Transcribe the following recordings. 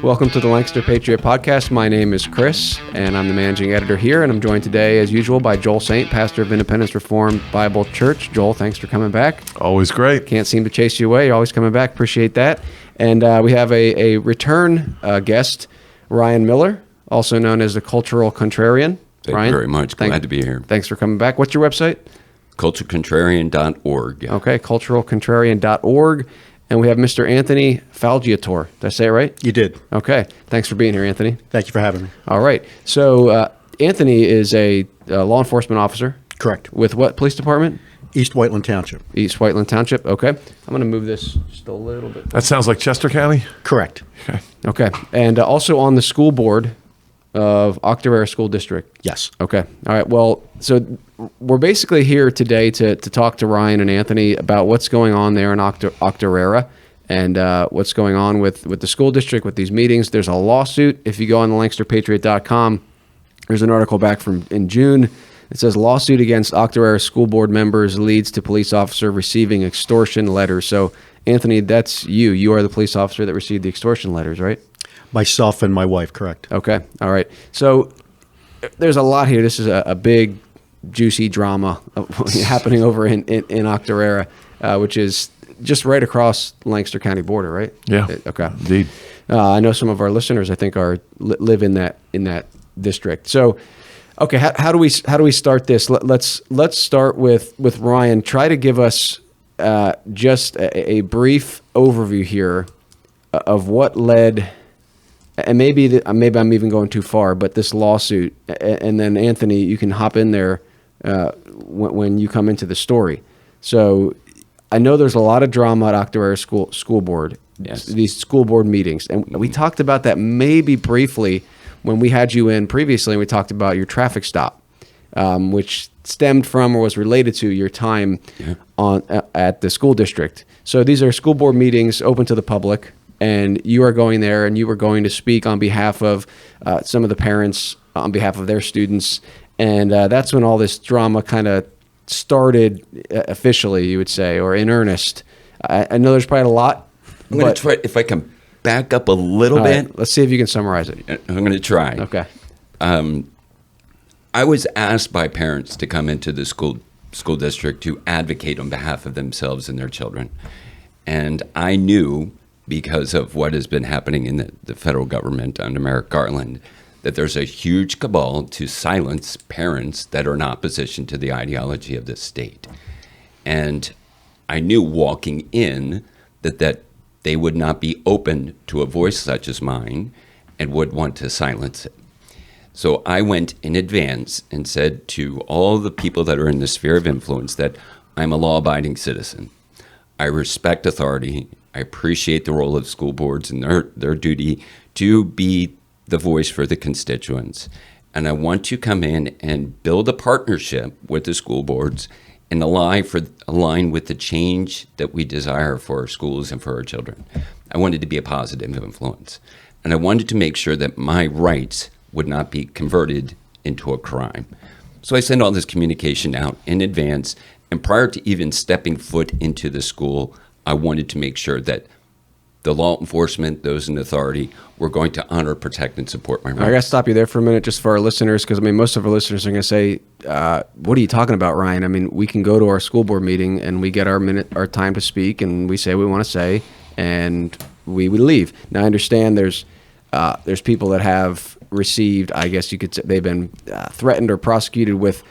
Welcome to the Lancaster Patriot Podcast. My name is Chris, and I'm the managing editor here, and I'm joined today, as usual, by Joel Saint, pastor of Independence Reformed Bible Church. Joel, thanks for coming back. Always great. Can't seem to chase you away. You're always coming back. Appreciate that. And we have a return guest, Ryan Miller, also known as the Cultural Contrarian. Thank Ryan, you very much. Glad to be here. Thanks for coming back. What's your website? culturecontrarian.org. Okay, culturalcontrarian.org. And we have Mr. Anthony Falgiatore. Did I say it right? You did. Okay. Thanks for being here, Anthony. Thank you for having me. All right. So Anthony is a law enforcement officer. Correct. With what police department? East Whiteland Township. East Whiteland Township. Okay. I'm going to move this just a little bit. That sounds like Chester County? Correct. Okay. And also on the school board of Octorara Area School District. Yes. Okay. All right. Well, so we're basically here today to talk to Ryan and Anthony about what's going on there in Octorara and what's going on with the school district, with these meetings. There's a lawsuit. If you go on the LancasterPatriot.com, there's an article back from in June. It says lawsuit against Octorara School Board members leads to police officer receiving extortion letters. So, Anthony, that's you. You are the police officer that received the extortion letters, right? Myself and my wife, correct. Okay. All right. So there's a lot here. This is a big, juicy drama happening over in Octorara, which is just right across Lancaster County border, right? Yeah. Okay. Indeed. I know some of our listeners, I think, live in that district. So, okay, how do we start this? Let's start with Ryan. Try to give us just a brief overview here of what led. And maybe I'm even going too far, but this lawsuit, and then Anthony, you can hop in there when you come into the story. So I know there's a lot of drama at Octorara School Board, Yes. These school board meetings, and we talked about that maybe briefly when we had you in previously, and we talked about your traffic stop, which stemmed from or was related to your time at the school district. So these are school board meetings open to the public. And you are going there, and you were going to speak on behalf of some of the parents, on behalf of their students, and that's when all this drama kind of started officially, you would say, or in earnest. I know there's probably a lot. I'm going to try, if I can back up a little bit. Right, let's see if you can summarize it. I'm going to try. Okay. I was asked by parents to come into the school district to advocate on behalf of themselves and their children. And I knew, because of what has been happening in the federal government under Merrick Garland, that there's a huge cabal to silence parents that are in opposition to the ideology of this state. And I knew walking in that they would not be open to a voice such as mine and would want to silence it. So I went in advance and said to all the people that are in the sphere of influence that I'm a law-abiding citizen. I respect authority. I appreciate the role of school boards and their duty to be the voice for the constituents. And I want to come in and build a partnership with the school boards and align with the change that we desire for our schools and for our children. I wanted to be a positive influence. And I wanted to make sure that my rights would not be converted into a crime. So I sent all this communication out in advance. And prior to even stepping foot into the school, I wanted to make sure that the law enforcement, those in authority, were going to honor, protect, and support my rights. I got to stop you there for a minute just for our listeners, because, I mean, most of our listeners are going to say, what are you talking about, Ryan? I mean, we can go to our school board meeting, and we get our time to speak, and we say what we want to say, and we leave. Now, I understand there's people that have received, I guess you could say, they've been threatened or prosecuted with,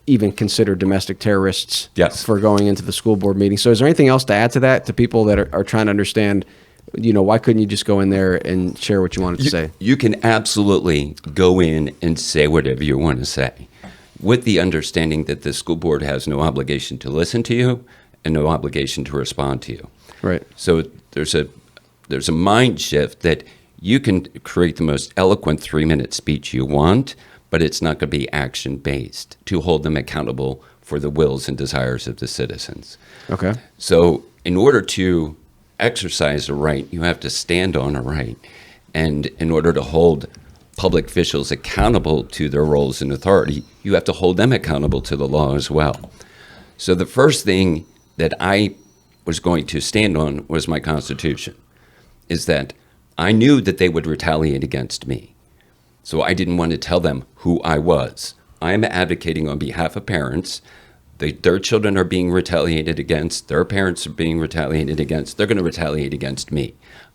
even considered domestic terrorists. Yes. For going into the school board meeting. So is there anything else to add to that, to people that are trying to understand, why couldn't you just go in there and share what you wanted to say? You can absolutely go in and say whatever you want to say, with the understanding that the school board has no obligation to listen to you and no obligation to respond to you. Right. So there's a mind shift that you can create the most eloquent 3-minute speech you want, but it's not going to be action-based to hold them accountable for the wills and desires of the citizens. Okay. So in order to exercise a right, you have to stand on a right. And in order to hold public officials accountable to their roles and authority, you have to hold them accountable to the law as well. So the first thing that I was going to stand on was my Constitution, is that I knew that they would retaliate against me. So I didn't want to tell them who I was. I'm advocating on behalf of parents. Their children are being retaliated against. Their parents are being retaliated against. They're going to retaliate against me.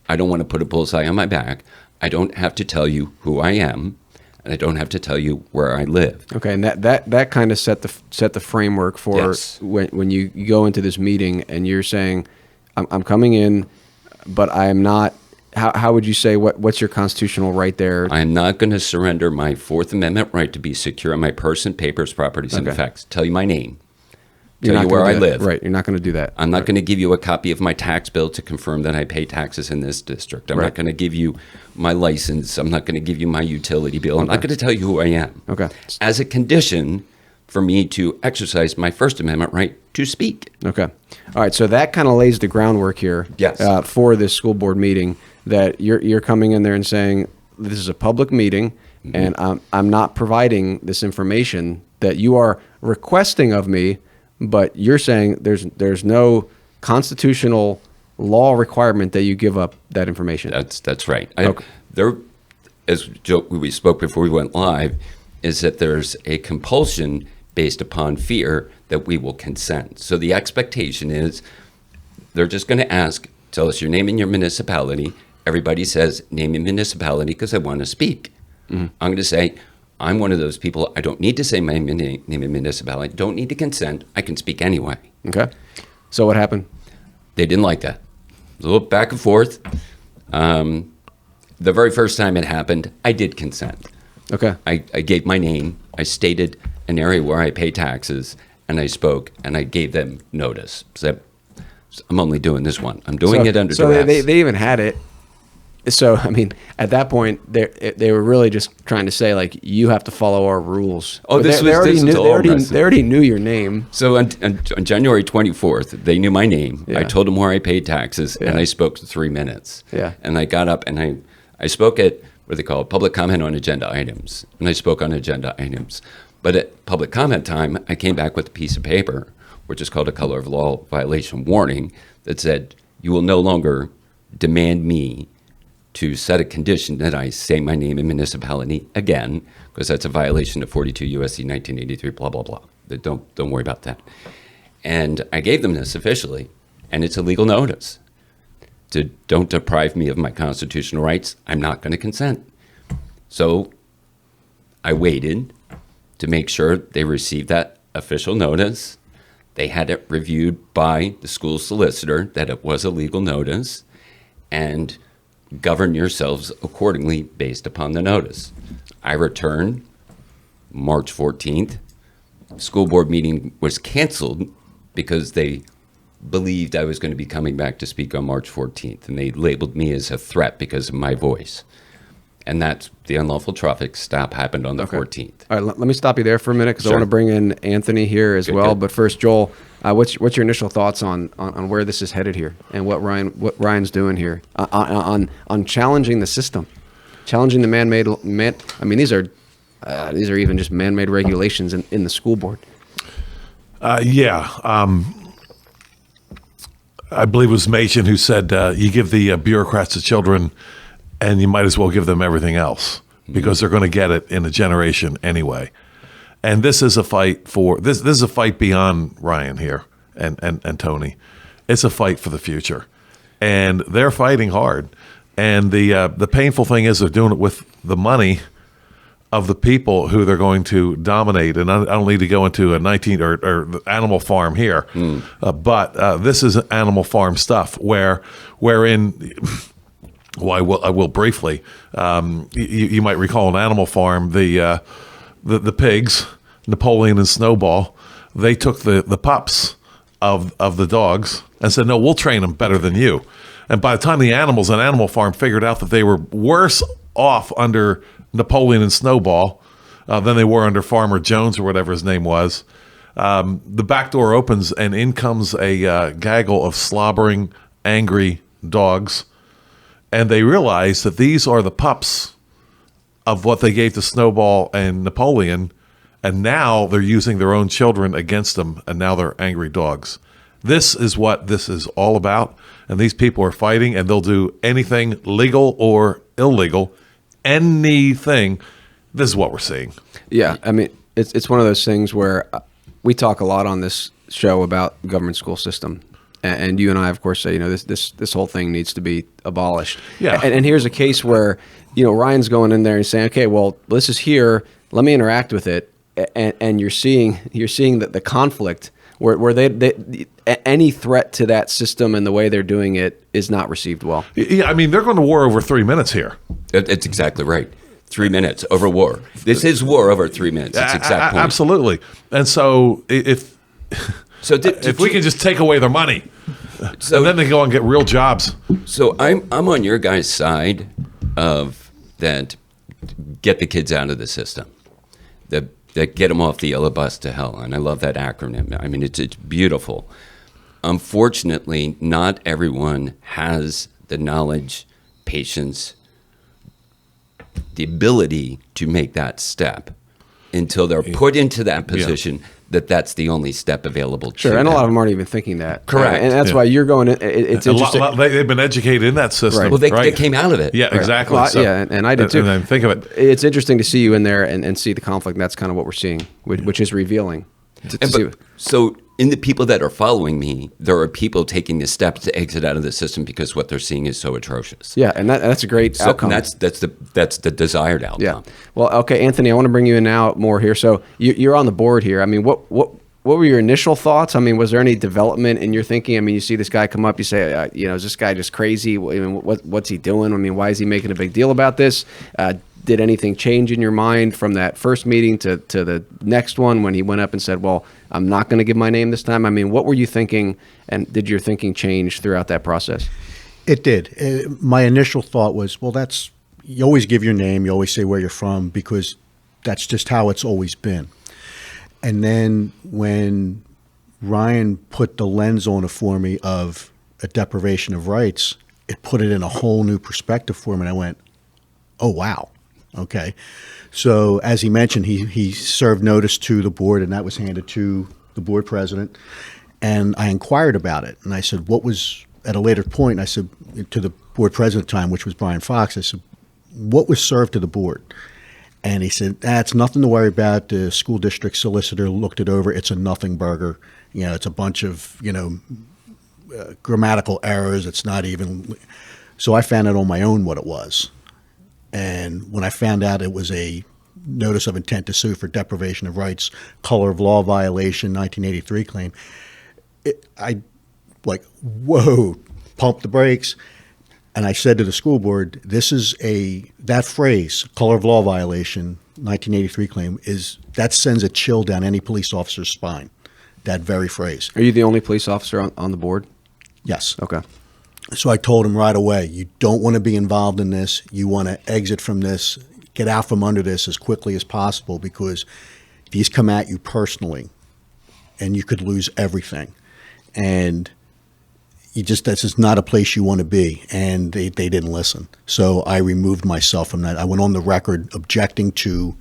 I don't want to put a bullseye on my back. I don't have to tell you who I am, and I don't have to tell you where I live. Okay, and that kind of set the framework for Yes. when you go into this meeting and you're saying, I'm coming in, but I am not. How would you say what's your constitutional right there? I am not going to surrender my Fourth Amendment right to be secure on my person, papers, properties, and Okay. effects. Tell you my name. You're Tell not you where gonna I do that. live. Right, you're not going to do that. I'm not going to give you a copy of my tax bill to confirm that I pay taxes in this district. I'm Right. not going to give you my license. I'm not going to give you my utility bill. I'm not going to tell you who I am. Okay. As a condition for me to exercise my First Amendment right to speak. Okay. All right. So that kind of lays the groundwork here Yes. For this school board meeting, that you're coming in there and saying, this is a public meeting, and I'm not providing this information that you are requesting of me, but you're saying there's no constitutional law requirement that you give up that information. That's right. Okay. There, as Joe, we spoke before we went live, is that there's a compulsion based upon fear that we will consent. So the expectation is they're just going to ask, tell us your name and your municipality. Everybody says name and municipality because I want to speak. I'm going to say, I'm one of those people. I don't need to say my name and municipality. Don't need to consent. I can speak anyway. Okay. So what happened? They didn't like that. A little back and forth. The very first time it happened, I did consent. Okay. I gave my name. I stated an area where I pay taxes, and I spoke, and I gave them notice. So I'm only doing this one. I'm doing it under duress. They even had it. So, I mean, at that point, they were really just trying to say, like, you have to follow our rules. Oh, But this was they already knew your name. So on January 24th, they knew my name. Yeah. I told them where I paid taxes, and Yeah. I spoke for 3 minutes. Yeah. And I got up, and I spoke at what they call public comment on agenda items, and I spoke on agenda items. But at public comment time, I came back with a piece of paper, which is called a color of law violation warning, that said, you will no longer demand me to set a condition that I say my name and municipality again, because that's a violation of 42 U.S.C. 1983, blah, blah, blah. Don't worry about that. And I gave them this officially, and it's a legal notice. Don't deprive me of my constitutional rights. I'm not going to consent. So I waited to make sure they received that official notice. They had it reviewed by the school solicitor that it was a legal notice, and govern yourselves accordingly based upon the notice. I returned March 14th. School board meeting was canceled because they believed I was going to be coming back to speak on March 14th, and they labeled me as a threat because of my voice. And that's the unlawful traffic stop happened on the 14th. All right, let me stop you there for a minute because I Sure. want to bring in Anthony here as well. Good. But first, Joel, what's your initial thoughts on where this is headed here and what Ryan's doing here on challenging the system, challenging the man-made. I mean, these are even just man-made regulations in the school board. I believe it was Machen who said, you give the bureaucrats the children and you might as well give them everything else because they're going to get it in a generation anyway. And this is a fight for this is a fight beyond Ryan here and Tony. It's a fight for the future. And they're fighting hard. And the painful thing is they're doing it with the money of the people who they're going to dominate. And I don't need to go into a the Animal Farm here, but this is Animal Farm stuff wherein. Well, I will briefly. You might recall an Animal Farm, the pigs, Napoleon and Snowball. They took the pups of the dogs and said, "No, we'll train them better than you." And by the time the animals in Animal Farm figured out that they were worse off under Napoleon and Snowball than they were under Farmer Jones or whatever his name was, the back door opens and in comes a gaggle of slobbering, angry dogs. And they realize that these are the pups of what they gave to Snowball and Napoleon, and now they're using their own children against them, and now they're angry dogs. This is what this is all about, and these people are fighting, and they'll do anything legal or illegal, anything. This is what we're seeing. Yeah, I mean, it's one of those things where we talk a lot on this show about government school system. And you and I, of course, say, this whole thing needs to be abolished. Yeah. And here's a case where, Ryan's going in there and saying, okay, well, this is here. Let me interact with it. And you're seeing the conflict where they any threat to that system and the way they're doing it is not received well. Yeah, I mean, they're going to war over 3 minutes here. It's exactly right. 3 minutes over war. This is war over 3 minutes. That's exact point. Absolutely. And so if we can just take away their money, and then they go and get real jobs. So I'm on your guys' side of that. Get the kids out of the system. That get them off the yellow bus to hell. And I love that acronym. I mean, it's beautiful. Unfortunately, not everyone has the knowledge, patience, the ability to make that step until they're put into that position that's the only step available to and them. a lot of them aren't even thinking that. Correct. And that's why you're going, it's interesting. They've been educated in that system. Right. Well, they came out of it. Yeah, exactly. Well, and I did too. And then think of it. It's interesting to see you in there and see the conflict. And that's kind of what we're seeing, which is revealing. So in the people that are following me, there are people taking the steps to exit out of the system because what they're seeing is so atrocious. Yeah, and that's a great outcome. And that's the desired outcome. Yeah. Well, okay, Anthony, I want to bring you in now more here. So you're on the board here. I mean, what were your initial thoughts? I mean, was there any development in your thinking? I mean, you see this guy come up, you say, is this guy just crazy? I mean, what's he doing? I mean, why is he making a big deal about this? Did anything change in your mind from that first meeting to the next one when he went up and said, well, I'm not going to give my name this time? I mean, what were you thinking, and did your thinking change throughout that process? It did. My initial thought was, well, you always give your name, you always say where you're from, because that's just how it's always been. And then when Ryan put the lens on it for me of a deprivation of rights, it put it in a whole new perspective for me. And I went, oh, wow. Okay. So as he mentioned, he served notice to the board, and that was handed to the board president. And I inquired about it. And I said, what was, at a later point, I said to the board president at the time, which was Brian Fox, I said, what was served to the board? And he said, it's nothing to worry about. The school district solicitor looked it over. It's a nothing burger. It's a bunch of, grammatical errors. It's not even. So I found out on my own what it was. And when I found out it was a notice of intent to sue for deprivation of rights, color of law violation, 1983 claim, I whoa, pumped the brakes. And I said to the school board, that phrase, color of law violation, 1983 claim, that sends a chill down any police officer's spine, that very phrase. Are you the only police officer on the board? Yes. Okay. So I told him right away, you don't want to be involved in this. You want to exit from this, get out from under this as quickly as possible, because these come at you personally and you could lose everything. And that's just not a place you want to be. And they didn't listen. So I removed myself from that. I went on the record objecting to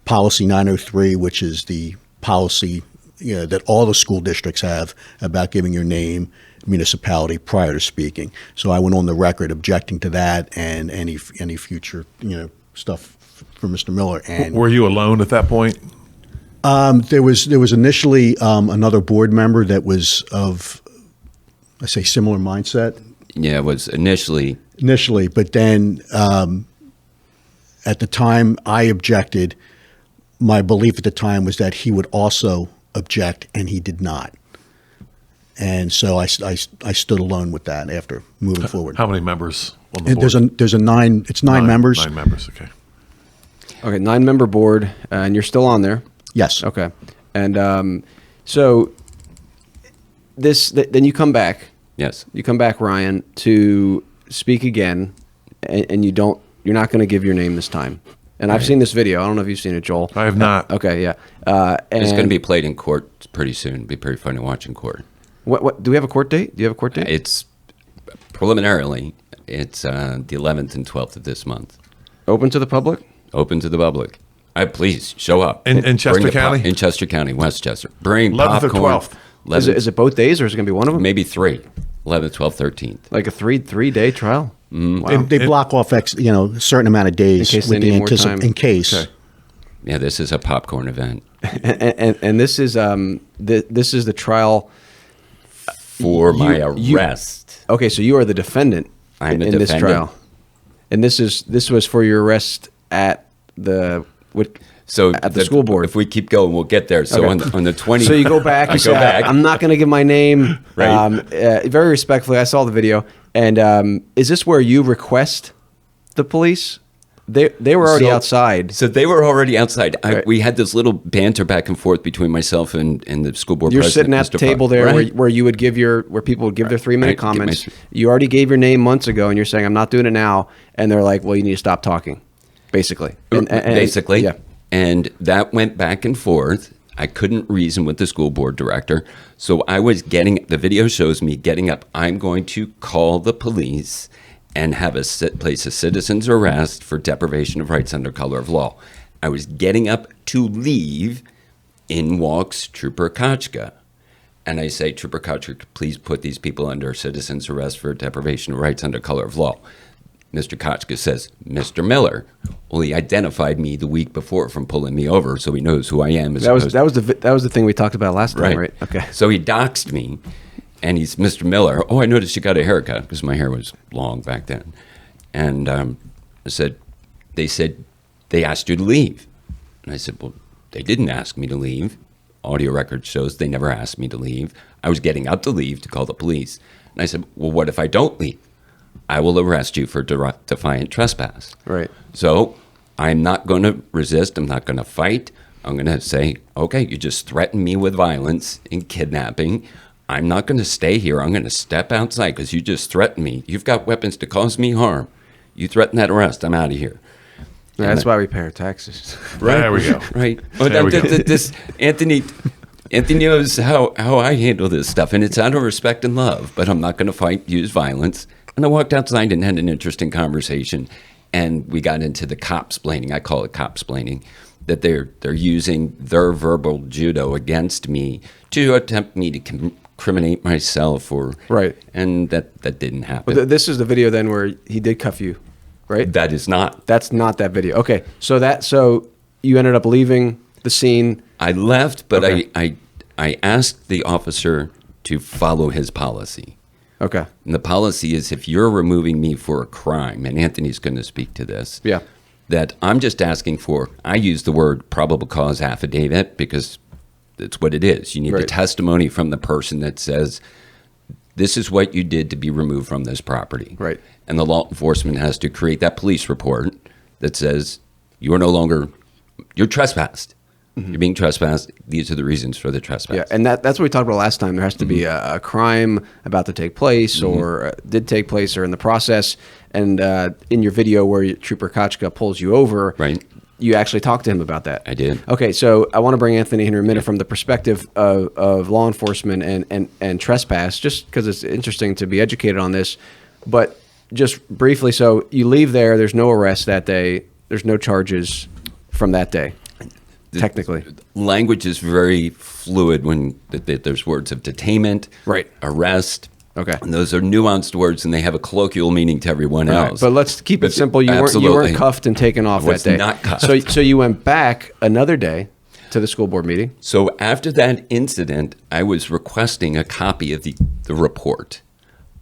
policy 903, which is the policy that all the school districts have about giving your name, municipality prior to speaking. So I went on the record objecting to that and any future stuff for Mr. Miller. And were you alone at that point? There was initially another board member that was of, I say, similar mindset. Yeah, it was initially, but then at the time I objected, my belief at the time was that he would also object, and he did not. And so I stood alone with that after moving forward. How many members on the board? There's nine members. 9 members, okay. Okay, 9-member board, and you're still on there? Yes. Okay. And so then you come back. yes. You come back, Ryan, to speak again, and you're not going to give your name this time. And I've seen this video. I don't know if you've seen it, Joel. I have not. Okay, yeah. It's going to be played in court pretty soon. It'll be pretty fun to watch in court. What do we have a court date? Do you have a court date? It's preliminarily, it's the 11th and 12th of this month. Open to the public? Open to the public. Please show up. In Chester County? In Chester County, Westchester. Bring 11th or popcorn. 12th? Is it both days, or is it going to be one of them? Maybe 3. 11th, 12th, 13th. Like a three-day trial. Wow. They block off a certain amount of days In case they need more time. in case. Okay. Yeah, this is a popcorn event And this is this is the trial for my arrest. Okay, so you are the defendant I'm the in this defendant. trial, and this was for your arrest at the at the school board. If we keep going, we'll get there. So Okay. on the 20th, So you go back. You say, I'm not going to give my name. Right. Very respectfully, I saw the video. And is this where you request the police? They were already outside. So they were already outside. Right. We had this little banter back and forth between myself and the school board You're president. sitting at the Mr. table Pro- there Right. where you would give where people would give their 3-minute Right. Give my comments. th- You already gave your name months ago, and you're saying, I'm not doing it now. And they're like, well, you need to stop talking, basically. And Basically. Yeah. And that went back and forth. I couldn't reason with the school board director. So I was the video shows me getting up. I'm going to call the police and have place a citizen's arrest for deprivation of rights under color of law. I was getting up to leave. In walks Trooper Kochka. And I say, Trooper Kochka, please put these people under citizen's arrest for deprivation of rights under color of law. Mr. Kochka says, Mr. Miller. Well, he identified me the week before from pulling me over, so he knows who I am. That was the thing we talked about last time, right? Okay. So he doxed me, and he's Mr. Miller. Oh, I noticed you got a haircut because my hair was long back then. And they said they asked you to leave. And I said, well, they didn't ask me to leave. Audio record shows they never asked me to leave. I was getting up to leave to call the police. And I said, well, what if I don't leave? I will arrest you for defiant trespass. Right. So I'm not going to resist. I'm not going to fight. I'm going to say, okay, you just threatened me with violence and kidnapping. I'm not going to stay here. I'm going to step outside because you just threatened me. You've got weapons to cause me harm. You threatened that arrest. I'm out of here. Yeah, that's why we pay our taxes. Right. There we go. Right. There we go. Anthony knows how I handle this stuff, and it's out of respect and love, but I'm not going to use violence. And I walked outside and had an interesting conversation, and we got into the cop-splaining. I call it cop-splaining, that they're using their verbal judo against me to attempt me to incriminate myself, Right. And that didn't happen. Well, this is the video then where he did cuff you, right? That is not. That's not that video. Okay, so you ended up leaving the scene. I left, but Okay. I asked the officer to follow his policy. Okay. And the policy is if you're removing me for a crime, and Anthony's going to speak to this, Yeah. that I'm just asking for, I use the word probable cause affidavit because that's what it is. You need the Right. testimony from the person that says, this is what you did to be removed from this property. Right. And the law enforcement has to create that police report that says, you're trespassed. You're being trespassed. These are the reasons for the trespass. Yeah, and that's what we talked about last time. There has to be a crime about to take place or did take place or in the process. And in your video where Trooper Kochka pulls you over, Right. you actually talked to him about that. I did. Okay, so I want to bring Anthony in a minute from the perspective of law enforcement and trespass, just because it's interesting to be educated on this. But just briefly, so you leave there, there's no arrest that day, there's no charges from that day. Technically, Language is very fluid when there's words of detainment, Right. arrest. Okay. And those are nuanced words, and they have a colloquial meaning to everyone All right, else. but let's keep it simple. You Absolutely. weren't cuffed and taken off I was that day. not cuffed. So you went back another day to the school board meeting. So after that incident, I was requesting a copy of the report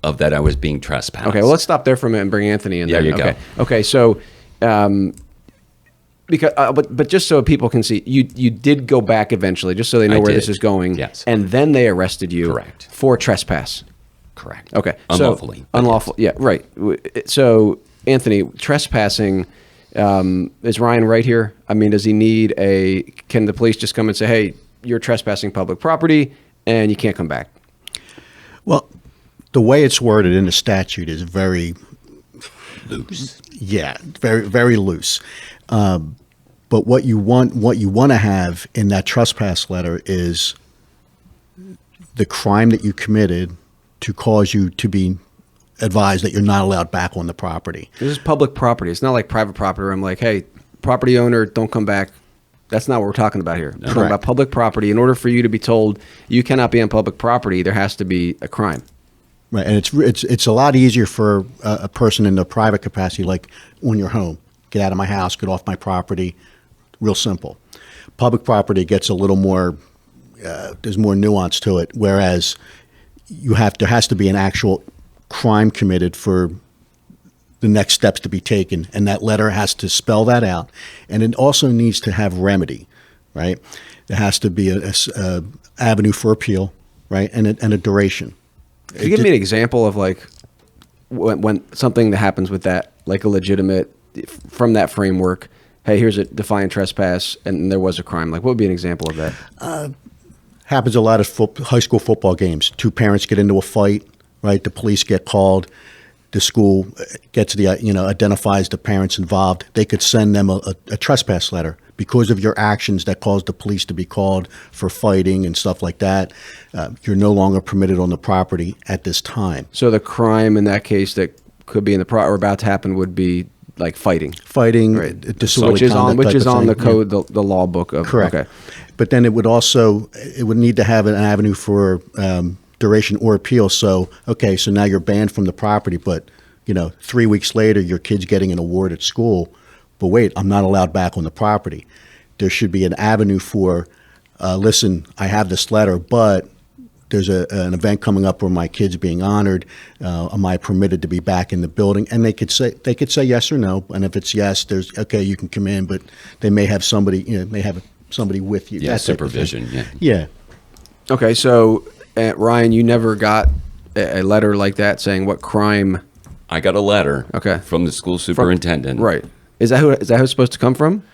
of that I was being trespassed. Okay, well, let's stop there for a minute and bring Anthony in. There then. you go. Okay, so because but just so people can see, you did go back eventually, just so they know I where did. this is going. Yes. And then they arrested you. Correct. For trespass. Correct. Okay. Unlawfully. So, unlawful. Yeah. Right. So Anthony, trespassing. Is Ryan right here? I mean, does he need can the police just come and say, hey, you're trespassing public property and you can't come back? Well, the way it's worded in the statute is very Loose. Yeah, very very loose. But what you want to have in that trespass letter is the crime that you committed to cause you to be advised that you're not allowed back on the property. This is public property. It's not like private property where I'm like, hey, property owner, don't come back. That's not what we're talking about here. We're talking about public property. In order for you to be told you cannot be on public property, there has to be a crime. Right, and it's a lot easier for a person in the private capacity, like when you're home. Get out of my house, get off my property. Real simple. Public property gets a little more. There's more nuance to it. Whereas there has to be an actual crime committed for the next steps to be taken, and that letter has to spell that out. And it also needs to have remedy, right? There has to be a avenue for appeal, right, and a duration. Can you give me an example of like when something that happens with that, like a legitimate, from that framework, hey, here's a defiant trespass and there was a crime. Like what would be an example of that? Happens a lot at high school football games. Two parents get into a fight, right? The police get called. The school gets identifies the parents involved. They could send them a trespass letter. Because of your actions that caused the police to be called for fighting and stuff like that, you're no longer permitted on the property at this time. So the crime in that case that could be in the or about to happen would be like fighting, right. Which is on the code, the law book of. Correct. Okay. But then it would need to have an avenue for duration or appeal. So now you're banned from the property, but 3 weeks later your kid's getting an award at school. But wait, I'm not allowed back on the property. There should be an avenue for, listen, I have this letter, but there's an event coming up where my kid's being honored. Am I permitted to be back in the building? And they could say yes or no. And if it's yes, there's you can come in, but they may have somebody, somebody with you. Yeah, supervision. Yeah. Okay, so Ryan, you never got a letter like that saying what crime? I got a letter. Okay. From the school superintendent. Right. Is that who it's supposed to come from?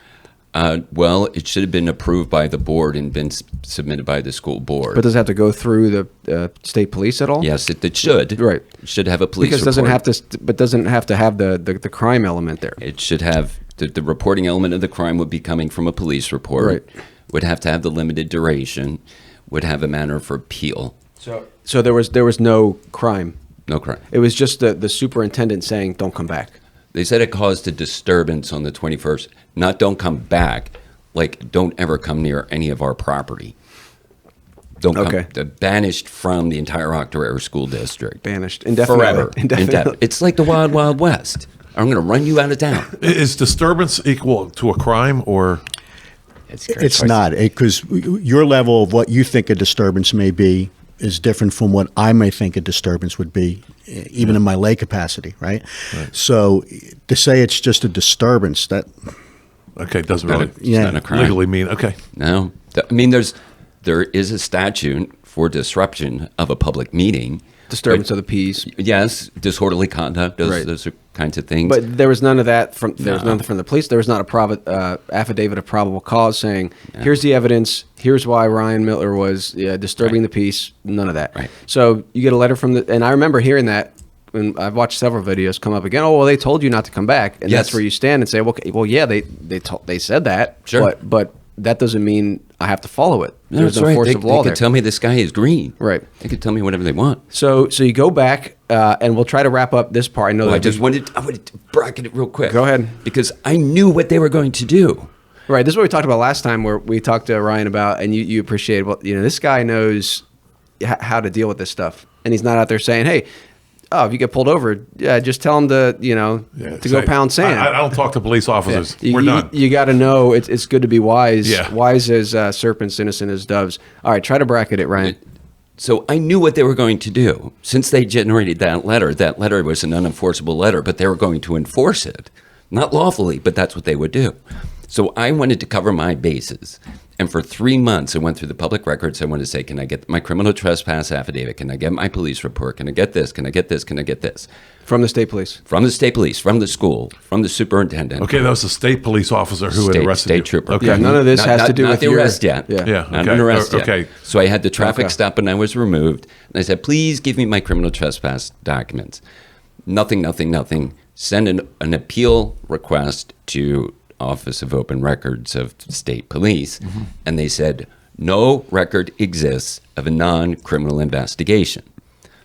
Well, it should have been approved by the board and been submitted by the school board. But does it have to go through the state police at all? Yes, it should. Right. It should have a police because report. doesn't have to have the crime element there. It should have the reporting element of the crime would be coming from a police report. Right. Would have to have the limited duration. Would have a manner for appeal. So there was no crime. No crime. It was just the superintendent saying, "Don't come back." They said it caused a disturbance on the 21st. Not don't come back, like don't ever come near any of our property. Don't come. Banished from the entire Octorara School District. Banished indefinitely. Forever. Indefinitely. It's like the Wild Wild West. I'm going to run you out of town. Is disturbance equal to a crime or? It's not, because your level of what you think a disturbance may be is different from what I may think a disturbance would be, even in my lay capacity, right? So to say it's just a disturbance, that doesn't really it's not a crime. legally mean No, I mean there is a statute for disruption of a public meeting. Disturbance of the peace. Yes, disorderly conduct. Those are kinds of things. But there was none of that from nothing from the police. There was not a affidavit of probable cause saying, "Here's the evidence. Here's why Ryan Miller was disturbing the peace." None of that. Right. So you get a letter from and I remember hearing that when I've watched several videos come up again. Oh well, they told you not to come back, and that's where you stand and say, well, yeah, they said that. Sure. But that doesn't mean I have to follow it. No, There's that's no right. force of law they there. could tell me the sky is green. Right. They could tell me whatever they want. So you go back, and we'll try to wrap up this part. I know I wanted to bracket it real quick. Go ahead. Because I knew what they were going to do. Right. This is what we talked about last time, where we talked to Ryan about, and you appreciate, well, this guy knows how to deal with this stuff, and he's not out there saying, hey, if you get pulled over, just tell them to go pound sand. I don't talk to police officers. Yeah. We're done. You got to know it's good to be wise. Yeah. Wise as serpents, innocent as doves. All right, try to bracket it, Ryan. So I knew what they were going to do. Since they generated that letter was an unenforceable letter, but they were going to enforce it. Not lawfully, but that's what they would do. So I wanted to cover my bases. And for 3 months, I went through the public records. I wanted to say, can I get my criminal trespass affidavit? Can I get my police report? Can I get this? Can I get this? Can I get this? From the state police? From the state police, from the school, from the superintendent. Okay, that was the state police officer who had arrested you. State trooper. Okay. Yeah, none of this has to do not with the arrest yet. Yeah. Not okay. an arrest yet. Okay. So I had the traffic stop and I was removed. And I said, please give me my criminal trespass documents. Nothing. Send an appeal request to Office of Open Records of State Police, and they said, no record exists of a non-criminal investigation.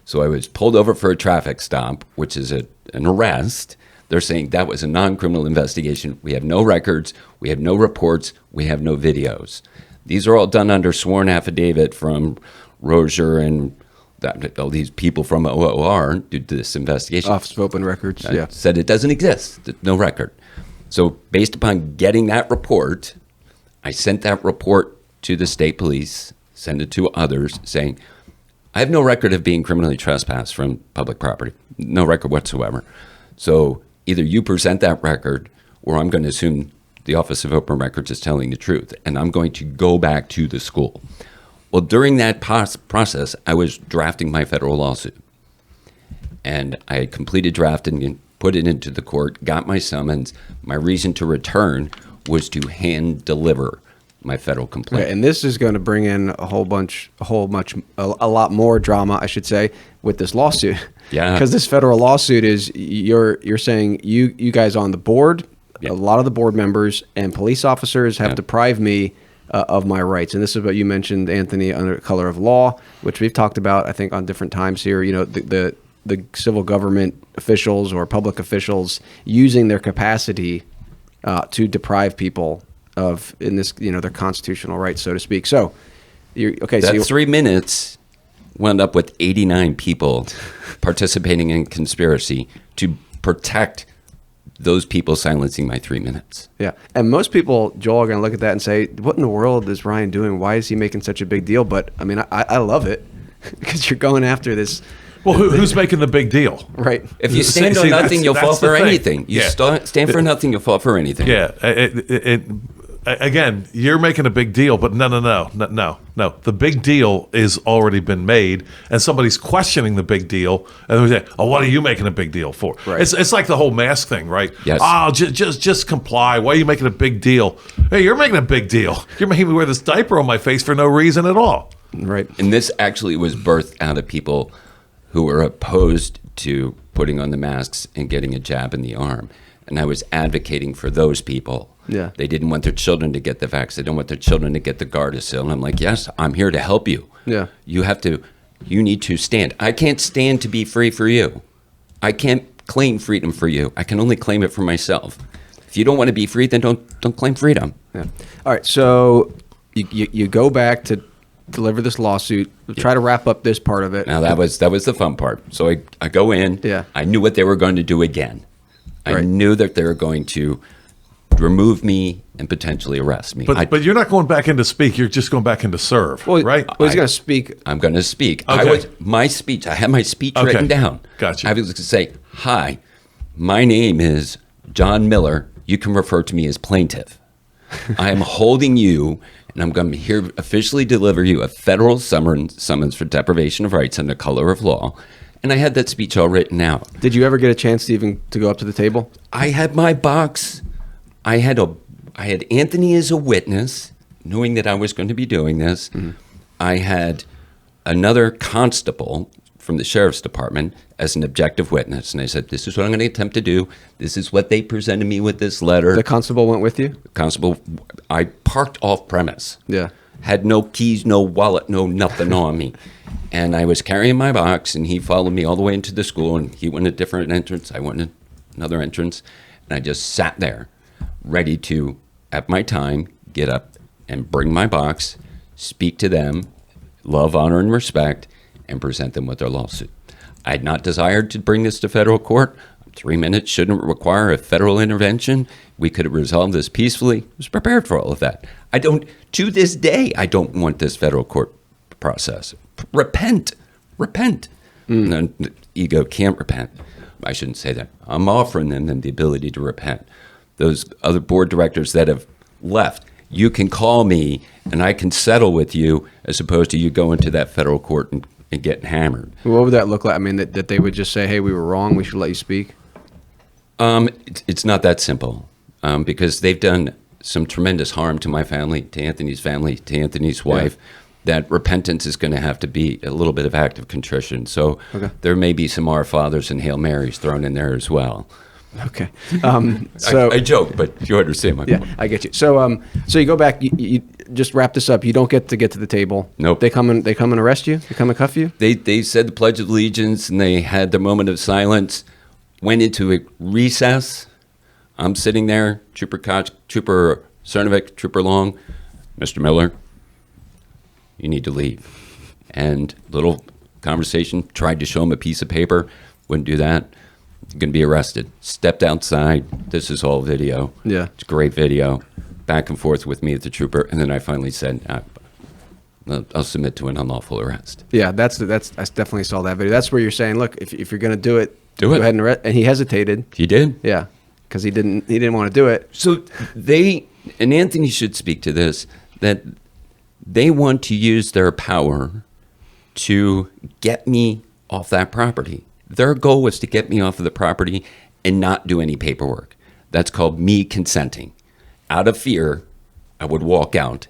So I was pulled over for a traffic stop, which is an arrest. They're saying that was a non-criminal investigation. We have no records, we have no reports, we have no videos. These are all done under sworn affidavit from Rozier and that all these people from OOR did this investigation. Office of Open Records, yeah. Said it doesn't exist, no record. So based upon getting that report, I sent that report to the state police, sent it to others, saying, I have no record of being criminally trespassed from public property, no record whatsoever. So either you present that record, or I'm going to assume the Office of Open Records is telling the truth, and I'm going to go back to the school. Well, during that process, I was drafting my federal lawsuit. And I had completed drafting and put it into the court, got my summons. My reason to return was to hand deliver my federal complaint. Okay, and this is going to bring in a lot more drama, I should say, with this lawsuit. Yeah. Because this federal lawsuit is, you're saying you guys on the board, Yeah. a lot of the board members and police officers have Yeah. deprived me of my rights. And this is what you mentioned, Anthony, under color of law, which we've talked about, I think, on different times here. You know, the civil government officials or public officials using their capacity to deprive people of, in this, you know, their constitutional rights, so to speak. So, That 3 minutes wound up with 89 people participating in conspiracy to protect those people silencing my 3 minutes. yeah. And most people, Joel, are going to look at that and say, what in the world is Ryan doing? Why is he making such a big deal? But I mean, I love it because you're going after this. Well, who's making the big deal? Right. If you stand on nothing, you'll fall for anything. You stand for nothing, you'll fall for anything. Yeah. Again, you're making a big deal, but no. The big deal is already been made, and somebody's questioning the big deal, and they say, "Oh, what are you making a big deal for?" Right. It's like the whole mask thing, right? Yes. Oh, just comply. Why are you making a big deal? Hey, you're making a big deal. You're making me wear this diaper on my face for no reason at all. Right. And this actually was birthed out of people who were opposed to putting on the masks and getting a jab in the arm. And I was advocating for those people. Yeah. They didn't want their children to get the vaccine. They don't want their children to get the Gardasil. And I'm like, yes, I'm here to help you. Yeah. You need to stand. I can't stand to be free for you. I can't claim freedom for you. I can only claim it for myself. If you don't want to be free, then don't claim freedom. Yeah. All right. So you go back to deliver this lawsuit. We'll try to wrap up this part of it. Now that was the fun part. So I go in. Yeah. I knew what they were going to do again. I Right. knew that they were going to remove me and potentially arrest me. But you're not going back in to speak. You're just going back in to serve, Well, right? Well, he's going to speak. I'm going to speak. Okay. I had my speech Okay. written down. Gotcha. I was going to say, hi, my name is John Miller. You can refer to me as plaintiff. I am holding you, and I'm going to here officially deliver you a federal summons for deprivation of rights under color of law. And I had that speech all written out. Did you ever get a chance to go up to the table? I had my box. I had Anthony as a witness, knowing that I was going to be doing this. Mm-hmm. I had another constable from the sheriff's department as an objective witness. And I said, this is what I'm going to attempt to do. This is what they presented me with this letter. The constable went with you? Constable, I parked off premise. Yeah. Had no keys, no wallet, no nothing on me. And I was carrying my box, and he followed me all the way into the school, and he went a different entrance. I went another entrance, and I just sat there ready to, at my time, get up and bring my box, speak to them, love, honor, and respect, and present them with their lawsuit. I had not desired to bring this to federal court. 3 minutes shouldn't require a federal intervention. We could have resolved this peacefully. I was prepared for all of that. To this day, I don't want this federal court process. Repent. And then the ego can't repent. I shouldn't say that. I'm offering them the ability to repent. Those other board directors that have left, you can call me and I can settle with you, as opposed to you going to that federal court and getting hammered. What would that look like? I mean, that they would just say, hey, we were wrong, we should let you speak? It's not that simple, because they've done some tremendous harm to my family, to Anthony's wife, that repentance is going to have to be a little bit of active contrition. So there may be some Our Fathers and Hail Marys thrown in there as well. Okay. So I joke, but you understand my point. Yeah, I get you. So so you go back, you just wrap this up. You don't get to the table. Nope. They come and arrest you? They come and cuff you? They said the Pledge of Allegiance, and they had their moment of silence, went into a recess. I'm sitting there, Trooper Koch, Trooper Cernovic, Trooper Long, Mr. Miller, you need to leave. And little conversation, tried to show him a piece of paper, wouldn't do that. You're going to be arrested. Stepped outside. This is all video. Yeah. It's a great video. Back and forth with me at the trooper. And then I finally said, I'll submit to an unlawful arrest. Yeah, I definitely saw that video. That's where you're saying, look, if you're going to do it, Do go it. ahead and arrest. And he hesitated. He did. Yeah, because he didn't want to do it. So and Anthony should speak to this, that they want to use their power to get me off that property. Their goal was to get me off of the property and not do any paperwork. That's called me consenting. Out of fear, I would walk out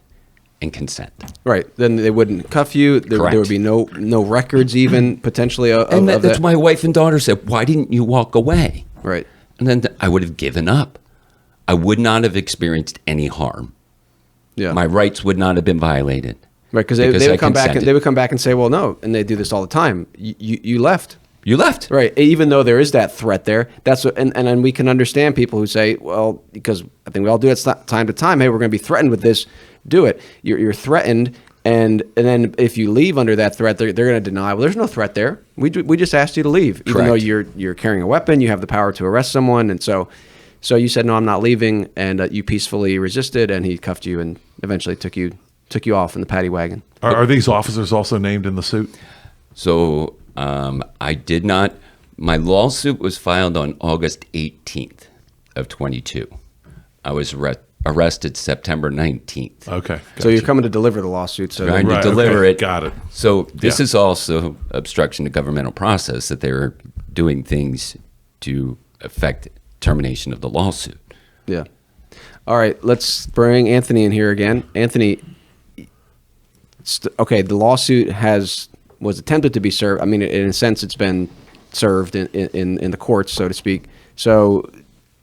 and consent. Right. Then they wouldn't cuff you. There Correct. would be no records even potentially of And that's that. my wife and daughter said, why didn't you walk away? Right. And then I would have given up. I would not have experienced any harm. Yeah. My rights would not have been violated. Right. Because they I would come back and consented. they would come back and say, well, no, and they do this all the time. You left. You left. Right. Even though there is that threat there, that's what, and then we can understand people who say, well, because I think we all do it time to time. Hey, we're going to be threatened with this. Do it. You're threatened, and then if you leave under that threat, they're going to deny. Well, there's no threat there. We just asked you to leave, even though you're carrying a weapon. You have the power to arrest someone, and so you said no, I'm not leaving, and you peacefully resisted, and he cuffed you and eventually took you off in the paddy wagon. Are these officers also named in the suit? So I did not. My lawsuit was filed on August 18th of 22. I was arrested September 19th. Okay. So you're coming to deliver the lawsuit. So Trying Right, to deliver okay, it. got it. So this Yeah. is also obstruction of governmental process, that they were doing things to affect termination of the lawsuit. yeah. All right, let's bring Anthony in here again. Anthony, okay, the lawsuit was attempted to be served. I mean, in a sense, it's been served in the courts, so to speak. So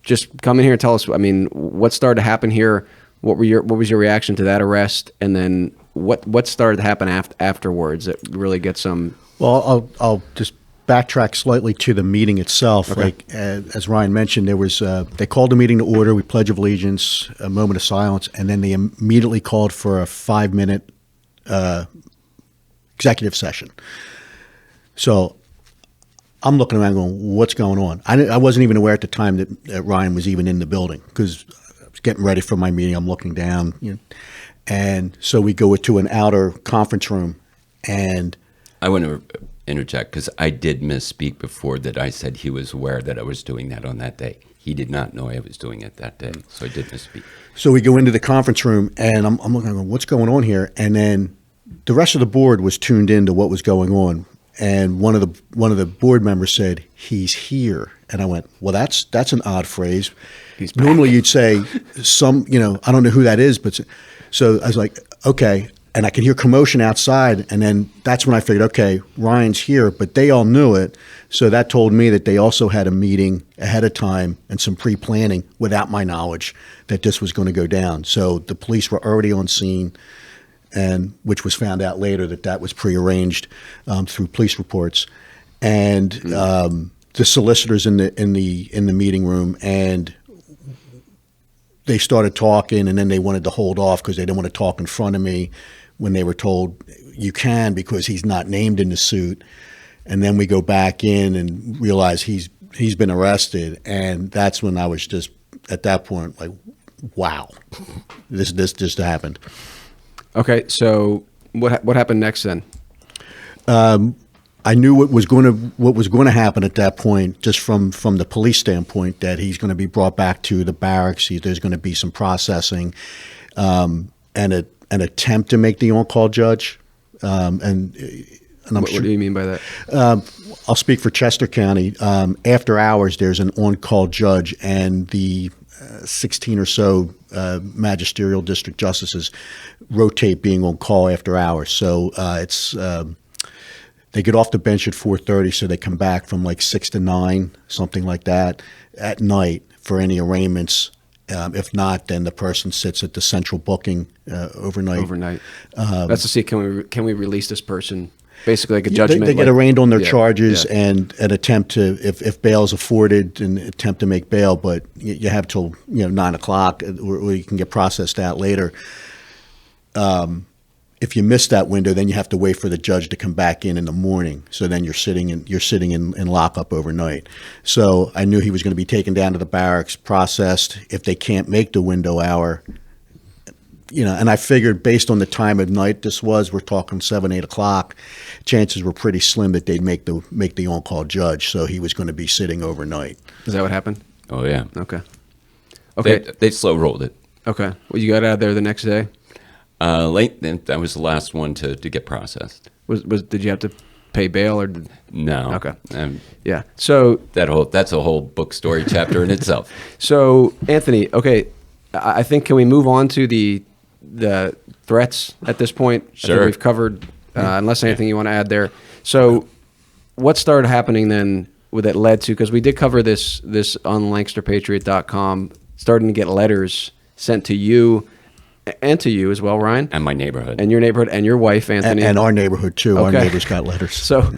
just come in here and tell us, I mean, what started to happen here? What was your reaction to that arrest? And then what started to happen afterwards that really gets some... Well, I'll just backtrack slightly to the meeting itself. Okay. Like as Ryan mentioned, there was they called the meeting to order. We pledge of allegiance, a moment of silence, and then they immediately called for a 5-minute executive session. So I'm looking around going, what's going on? I wasn't even aware at the time that Ryan was even in the building, because I was getting ready for my meeting. I'm looking down, and so we go to an outer conference room, and I want to interject because I did misspeak before that. I said he was aware that I was doing that on that day. He did not know I was doing it that day, so I did misspeak. so we go into the conference room, and I'm looking, going, what's going on here? And then the rest of the board was tuned into what was going on. And one of the board members said, "He's here," and I went, "Well, that's an odd phrase. Normally you'd say I don't know who that is, but so I was like, okay." And I could hear commotion outside, and then that's when I figured, okay, Ryan's here, but they all knew it, so that told me that they also had a meeting ahead of time and some pre-planning without my knowledge that this was going to go down. So the police were already on scene, and which was found out later that was prearranged through police reports, and the solicitors in the meeting room, and they started talking, and then they wanted to hold off because they didn't want to talk in front of me when they were told you can because he's not named in the suit, and then we go back in and realize he's been arrested, and that's when I was just at that point like, wow, this just happened. Okay, so what happened next then? I knew what was going to happen at that point, just from the police standpoint, that he's going to be brought back to the barracks. There's going to be some processing, and an attempt to make the on-call judge. And I'm What do you mean by that? I'll speak for Chester County. After hours, there's an on-call judge, and the 16 or so magisterial district justices rotate being on call after hours. So it's they get off the bench at 4:30, so they come back from like 6 to 9, something like that, at night for any arraignments. If not, then the person sits at the central booking overnight. That's to see can we release this person? Basically, like a judgment. They get arraigned on their charges yeah. and an attempt to, if bail is afforded, an attempt to make bail, but you have till 9 o'clock, or you can get processed out later. if you miss that window, then you have to wait for the judge to come back in the morning. So then you're sitting in lockup overnight. So I knew he was going to be taken down to the barracks, processed. If they can't make the window hour, and I figured based on the time of night we're talking 7, 8 o'clock, chances were pretty slim that they'd make the on-call judge. So he was going to be sitting overnight. Is that what happened? Oh yeah. Okay. They slow rolled it. Okay. Well, you got out of there the next day? Late. That was the last one to get processed. Did you have to pay bail or? No. Okay. Yeah. So that's a whole book story chapter in itself. So Anthony, okay, I think can we move on to the threats at this point? Sure. I think we've covered. Unless anything you want to add there. So, what started happening then? That led to, because we did cover this on LancasterPatriot.com, starting to get letters sent to you. And to you as well, Ryan. And my neighborhood. And your neighborhood and your wife, Anthony. And our neighborhood, too. Okay. Our neighbors got letters. So,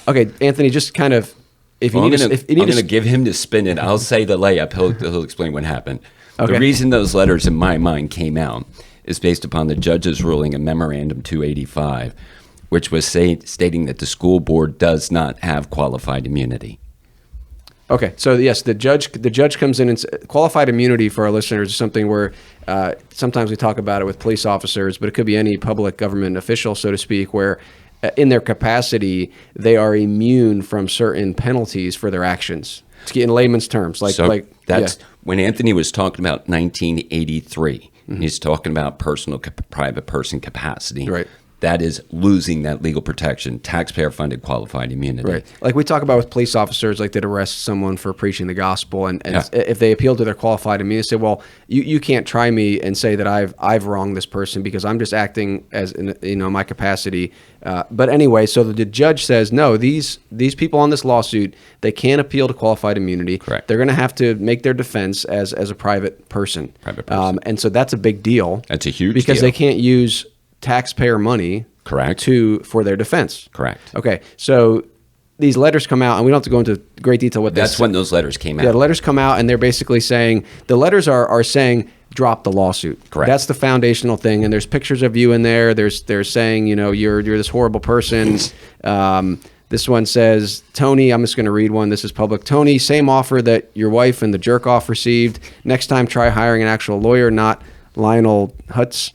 okay, Anthony, just kind of, I'm going to give him to spin it. I'll say the layup. He'll explain what happened. Okay. The reason those letters in my mind came out is based upon the judge's ruling in Memorandum 285, which was stating that the school board does not have qualified immunity. Okay, so yes, the judge comes in and qualified immunity for our listeners is something where sometimes we talk about it with police officers, but it could be any public government official, so to speak, where in their capacity they are immune from certain penalties for their actions. In layman's terms, when Anthony was talking about 1983. Mm-hmm. He's talking about private person capacity. Right. That is losing that legal protection, taxpayer-funded qualified immunity. Right. Like we talk about with police officers, like they'd arrest someone for preaching the gospel, and if they appeal to their qualified immunity, say, well, you can't try me and say that I've wronged this person because I'm just acting as in my capacity. But anyway, so the judge says, no, these people on this lawsuit, they can't appeal to qualified immunity. Correct. They're going to have to make their defense as a private person. And so that's a big deal. That's a huge because deal. They can't use taxpayer money for their defense. Correct. Okay, so these letters come out, and we don't have to go into great detail what that's when those letters came out. Yeah, the letters come out, and they're basically saying, the letters are saying drop the lawsuit. Correct. That's the foundational thing, and there's pictures of you in there. They're saying, you're this horrible person. This one says, Tony, I'm just going to read one. This is public. Tony, same offer that your wife and the jerk off received. Next time, try hiring an actual lawyer, not Lionel Hutz.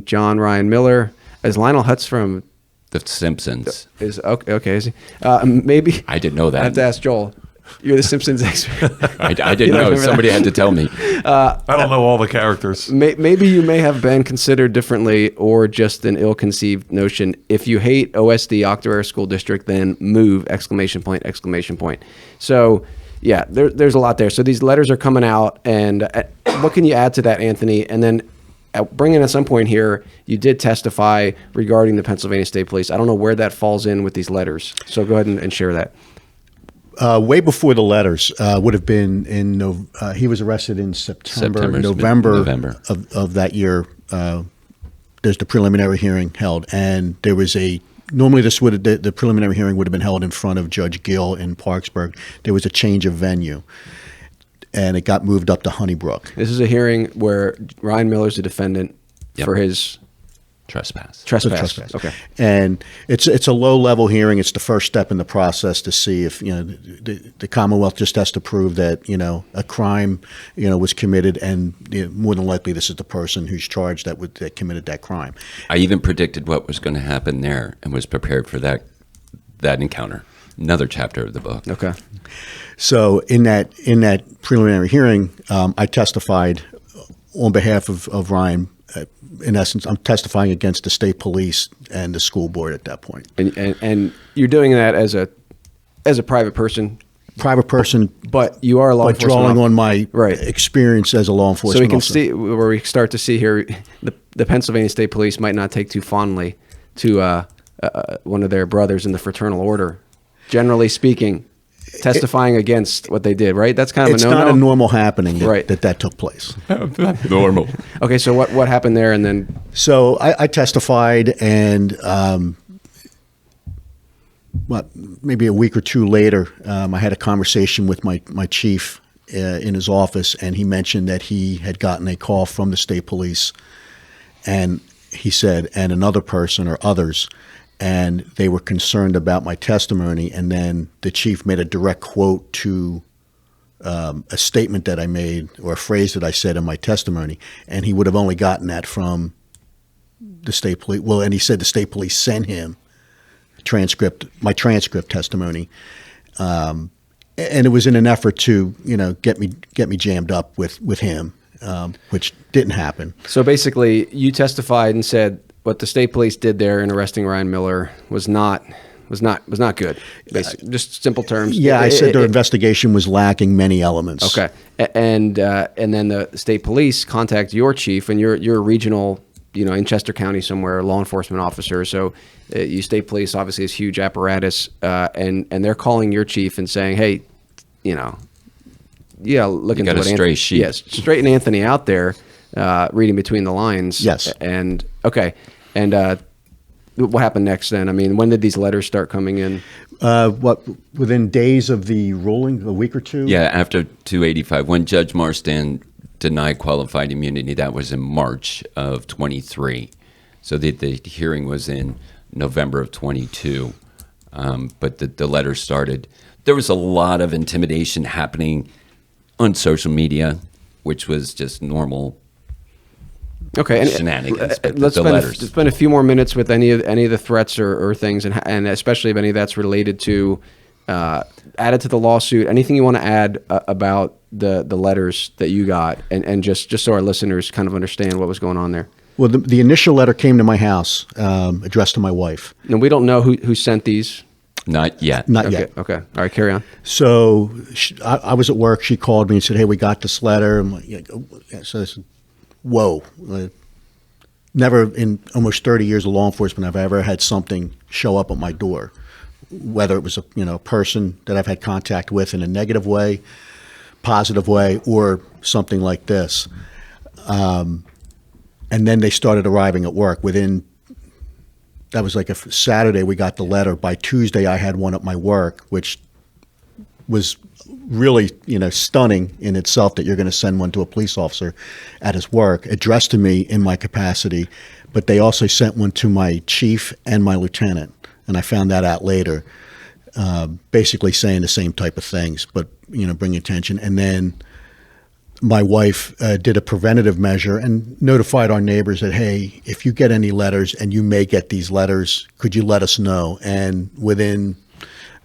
John Ryan Miller. Is Lionel Hutz from The Simpsons? Is okay. Is he? Maybe. I didn't know that. I have to ask Joel. You're the Simpsons expert. I didn't know. Somebody had to tell me. I don't know all the characters. Maybe you may have been considered differently, or just an ill-conceived notion. If you hate OSD, Octorara Area School District, then move! ! So, yeah, there's a lot there. So these letters are coming out, and what can you add to that, Anthony? And then bringing at some point here, you did testify regarding the Pennsylvania State Police. I don't know where that falls in with these letters. So go ahead and share that. Way before the letters would have been he was arrested in November of that year. There's the preliminary hearing held, and there was normally the preliminary hearing would have been held in front of Judge Gill in Parksburg. There was a change of venue, and it got moved up to Honeybrook. This is a hearing where Ryan Miller's the defendant for his trespass. Okay. And it's a low-level hearing. It's the first step in the process to see if the Commonwealth just has to prove that a crime was committed, and more than likely this is the person who's charged that committed that crime. I even predicted what was going to happen there and was prepared for that encounter. Another chapter of the book. Okay. So in that preliminary hearing, I testified on behalf of Ryan. In essence, I'm testifying against the state police and the school board at that point. And you're doing that as a private person. Private person, but you are a law enforcement drawing officer. on my experience as a law enforcement officer. So we can officer. see where we start to see here, the Pennsylvania State Police might not take too fondly to one of their brothers in the fraternal order. Generally speaking, testifying against what they did, right? That's kind of a no-no. It's not a normal happening that took place. Normal. Okay, so what happened there, and then? So I testified, and maybe a week or two later, I had a conversation with my chief in his office, and he mentioned that he had gotten a call from the state police, and he said, and another person or others, and they were concerned about my testimony. And then the chief made a direct quote to a statement that I made or a phrase that I said in my testimony, and he would have only gotten that from the state police. Well, and he said the state police sent him my transcript testimony, and it was in an effort to get me jammed up with him, which didn't happen. So basically, you testified and said what the state police did there in arresting Ryan Miller was not good. Basically, just simple terms. Yeah, I said their investigation was lacking many elements. Okay, and then the state police contact your chief, and you're a regional, in Chester County somewhere, law enforcement officer. So you state police obviously is huge apparatus, and they're calling your chief and saying, hey, look into what stray sheep. Yes, straighten Anthony out there, reading between the lines. Yes. And okay, and what happened next then? I mean, when did these letters start coming in? Within days of the ruling, a week or two? Yeah, after 285, when Judge Marsden denied qualified immunity, that was in March of 23. So the hearing was in November of 22. But the letters started. There was a lot of intimidation happening on social media, which was just normal. Okay, and shenanigans. Let's spend a few more minutes with any of the threats or things, and especially if any of that's related to added to the lawsuit. Anything you want to add about the letters that you got, and just so our listeners kind of understand what was going on there. Well, the initial letter came to my house, addressed to my wife. And we don't know who sent these. Not yet. Not yet. Okay. All right, carry on. So I was at work. She called me and said, "Hey, we got this letter." I'm like, so I said, "Whoa." Never in almost 30 years of law enforcement have I ever had something show up at my door, whether it was a person that I've had contact with in a negative way, positive way, or something like this. And then they started arriving at work. That was like a Saturday we got the letter. By Tuesday I had one at my work, which was really, stunning in itself that you're going to send one to a police officer at his work, addressed to me in my capacity. But they also sent one to my chief and my lieutenant, and I found that out later, basically saying the same type of things, but, bring attention. And then my wife did a preventative measure and notified our neighbors that, hey, if you get any letters, and you may get these letters, could you let us know? And within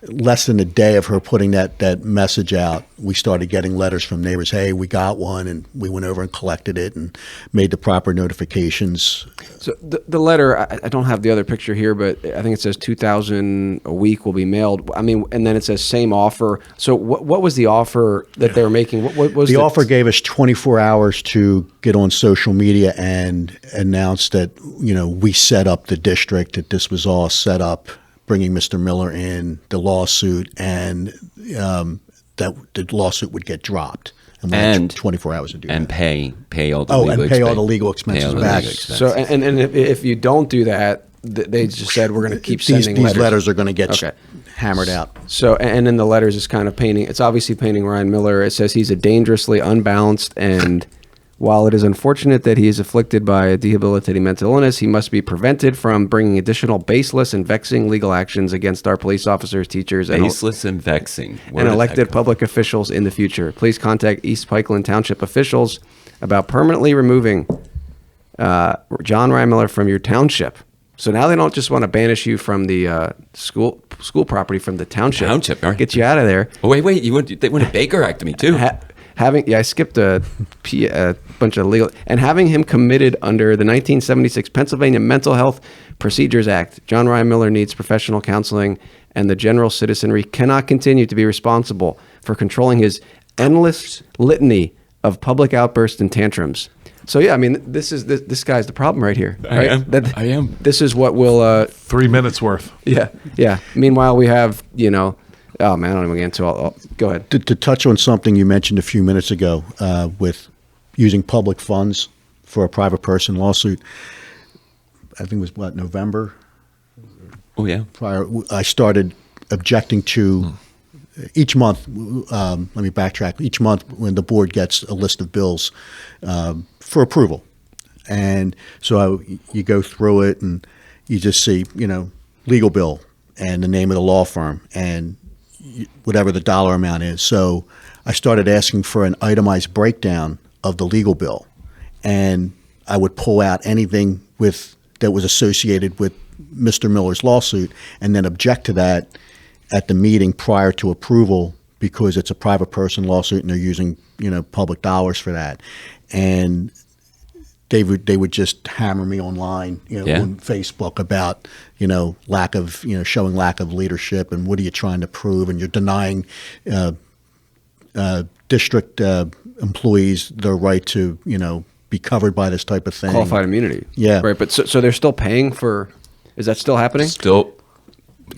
less than a day of her putting that message out, we started getting letters from neighbors. Hey, we got one, and we went over and collected it and made the proper notifications. So the letter, I don't have the other picture here, but I think it says $2,000 a week will be mailed. I mean, and then it says same offer. So what was the offer that they were making? What was the offer? Gave us 24 hours to get on social media and announce that we set up the district, that this was all set up, bringing Mr. Miller in, the lawsuit, and that the lawsuit would get dropped. And we had 24 hours to do that. And pay all the legal expenses. All the legal expenses back. So, and if you don't do that, they just said we're going to keep sending these letters. These letters are going to get hammered out. So, and in the letters is kind of it's obviously painting Ryan Miller. It says he's a dangerously unbalanced, and while it is unfortunate that he is afflicted by a debilitating mental illness, he must be prevented from bringing additional baseless and vexing legal actions against our police officers, teachers, baseless and vexing, and elected public officials in the future. Please contact East Pikeland Township officials about permanently removing John Ryan Miller from your township. So now they don't just want to banish you from the school property, from the township. Right. Get you out of there. Oh, wait, they want to Baker Act me too. I skipped a bunch of legal, and having him committed under the 1976 Pennsylvania Mental Health Procedures Act. John Ryan Miller needs professional counseling, and the general citizenry cannot continue to be responsible for controlling his endless litany of public outbursts and tantrums. So yeah, I mean, this guy's the problem right here. Right? I am. This is what will 3 minutes worth. Yeah. Meanwhile, we have oh man, I don't even get into all. Go ahead. To touch on something you mentioned a few minutes ago, with using public funds for a private person lawsuit, I think it was November? Oh yeah. Prior, I started objecting to each month. Let me backtrack. Each month, when the board gets a list of bills for approval, And so you go through it and you just see, legal bill and the name of the law firm and whatever the dollar amount is. So I started asking for an itemized breakdown of the legal bill, and I would pull out anything that was associated with Mr. Miller's lawsuit and then object to that at the meeting prior to approval, because it's a private person lawsuit and they're using, public dollars for that. And they would just hammer me online, on Facebook about, showing lack of leadership and what are you trying to prove, and you're denying district employees their right to, be covered by this type of thing. Qualified immunity. Yeah. Right. But so they're still paying for, is that still happening? Still.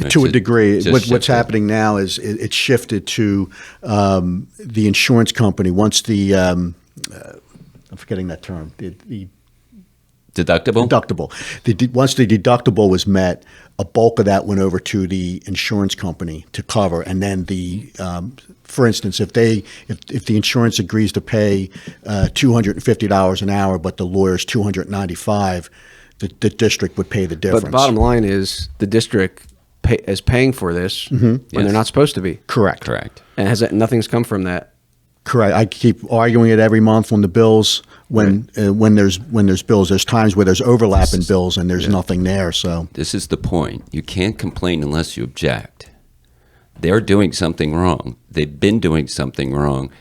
To a degree. What's shifted. happening now is it's shifted to the insurance company. Once the, I'm forgetting that term, the Deductible? deductible. Once the deductible was met, a bulk of that went over to the insurance company to cover, and then for instance, if the insurance agrees to pay $250 an hour, but the lawyer's $295, the district would pay the difference. But the bottom line is the district is paying for this when they're not supposed to be. Correct. And nothing's come from that. Correct. I keep arguing it every month on the bills. When there's bills, there's times where there's overlap in bills and there's nothing there. So This is the point. You can't complain unless you object. They're doing something wrong. They've been doing something wrong.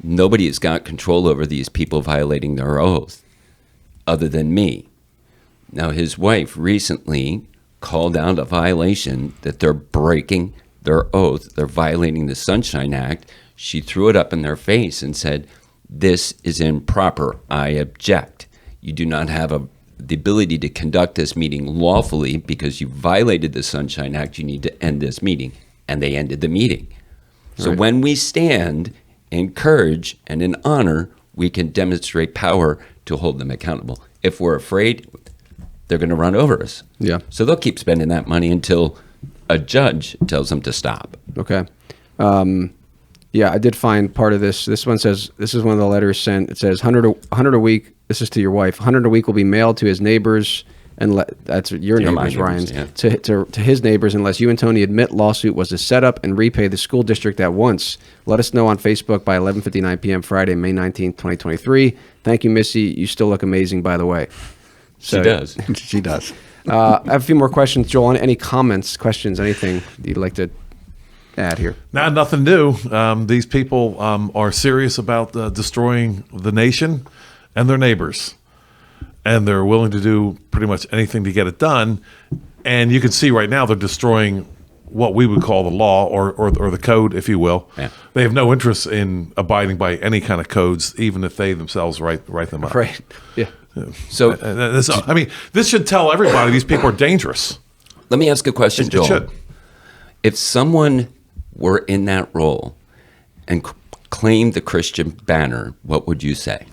Nobody has got control over these people violating their oath other than me. Now, his wife recently called out a violation that they're breaking their oath. They're violating the Sunshine Act. She threw it up in their face and said, "This is improper. I object. You do not have the ability to conduct this meeting lawfully because you violated the Sunshine Act. You need to end this meeting." And they ended the meeting. So Right. when we stand in courage and in honor, we can demonstrate power to hold them accountable. If we're afraid, they're going to run over us. Yeah. So they'll keep spending that money until a judge tells them to stop. Okay. Yeah, I did find part of this. This one says, this is one of the letters sent. It says 100 a week. This is to your wife. 100 a week will be mailed to his neighbors. And that's your Yeah, my neighbors, Ryan. neighbors, yeah. To his neighbors, unless you and Tony admit lawsuit was to set up and repay the school district at once. Let us know on Facebook by 11:59 p.m. Friday, May 19th, 2023. Thank you, Missy. You still look amazing, by the way. She does. she does. I have a few more questions. Joel, any comments, questions, anything you'd like to add here? Nothing new. These people are serious about destroying the nation and their neighbors. And they're willing to do pretty much anything to get it done. And you can see right now they're destroying what we would call the law or the code, if you will. Yeah. They have no interest in abiding by any kind of codes, even if they themselves write them up. Right. Yeah. So This should tell everybody these people are dangerous. let me ask a question, It Joel. should. If someone were in that role and claimed the Christian banner, what would you say?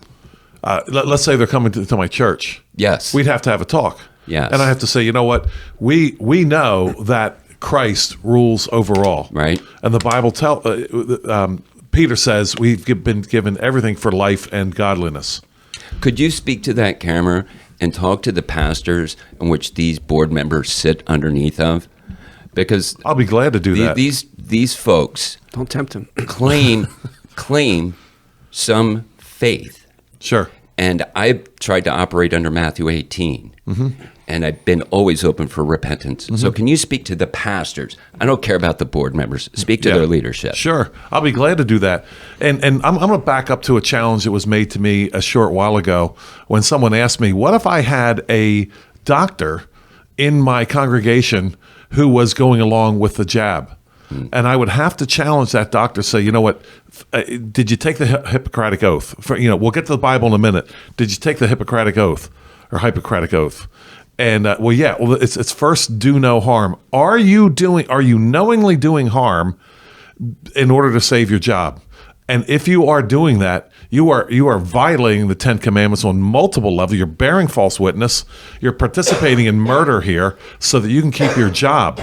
Let's say they're coming to my church. Yes. We'd have to have a talk. Yes. And I have to say, you know what? We know that Christ rules over all. Right. And the Bible Peter says we've been given everything for life and godliness. Could you speak to that camera and talk to the pastors in which these board members sit underneath of? Because I'll be glad to do that. These folks Don't tempt him. claim some faith. Sure. And I tried to operate under Matthew 18, and I've been always open for repentance. So can you speak to the pastors? I don't care about the board members. Speak to their leadership. Sure. I'll be glad to do that. And I'm going to back up to a challenge that was made to me a short while ago when someone asked me, what if I had a doctor in my congregation who was going along with the jab? And I would have to challenge that doctor, say, you know what, did you take the Hippocratic Oath? We'll get to the Bible in a minute. Did you take the Hippocratic Oath or Hippocratic Oath? And it's first do no harm. Are you knowingly doing harm in order to save your job? And if you are doing that, you are violating the 10 Commandments on multiple levels. You're bearing false witness. You're participating in murder here so that you can keep your job.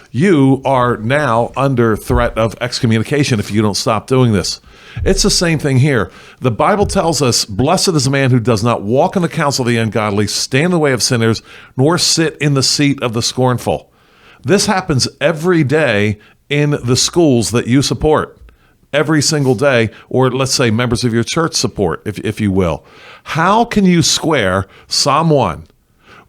You are now under threat of excommunication if you don't stop doing this. It's the same thing here. The Bible tells us, blessed is the man who does not walk in the counsel of the ungodly, stand in the way of sinners, nor sit in the seat of the scornful. This happens every day in the schools that you support. Every single day, or let's say members of your church support, if you will. How can you square Psalm 1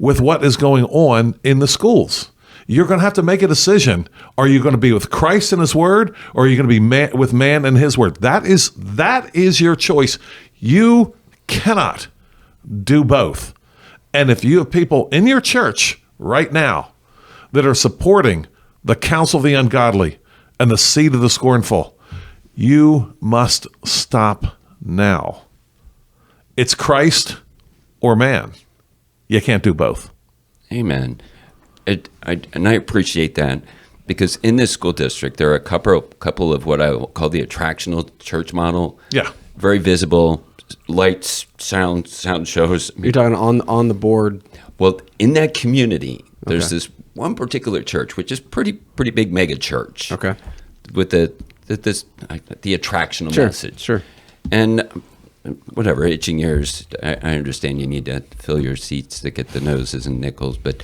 with what is going on in the schools? You're going to have to make a decision. Are you going to be with Christ and his word, or are you going to be with man and his word? That is your choice. You cannot do both. And if you have people in your church right now that are supporting the counsel of the ungodly and the seed of the scornful, you must stop now. It's Christ or man. You can't do both. Amen. And I appreciate that, because in this school district, there are a couple of what I will call the attractional church model. Yeah. Very visible, lights, sound shows. You're talking on the board. Well, in that community, there's this one particular church, which is pretty big mega church. Okay. With the attractional message. Sure. And whatever, itching ears, I understand you need to fill your seats to get the noses and nickels, but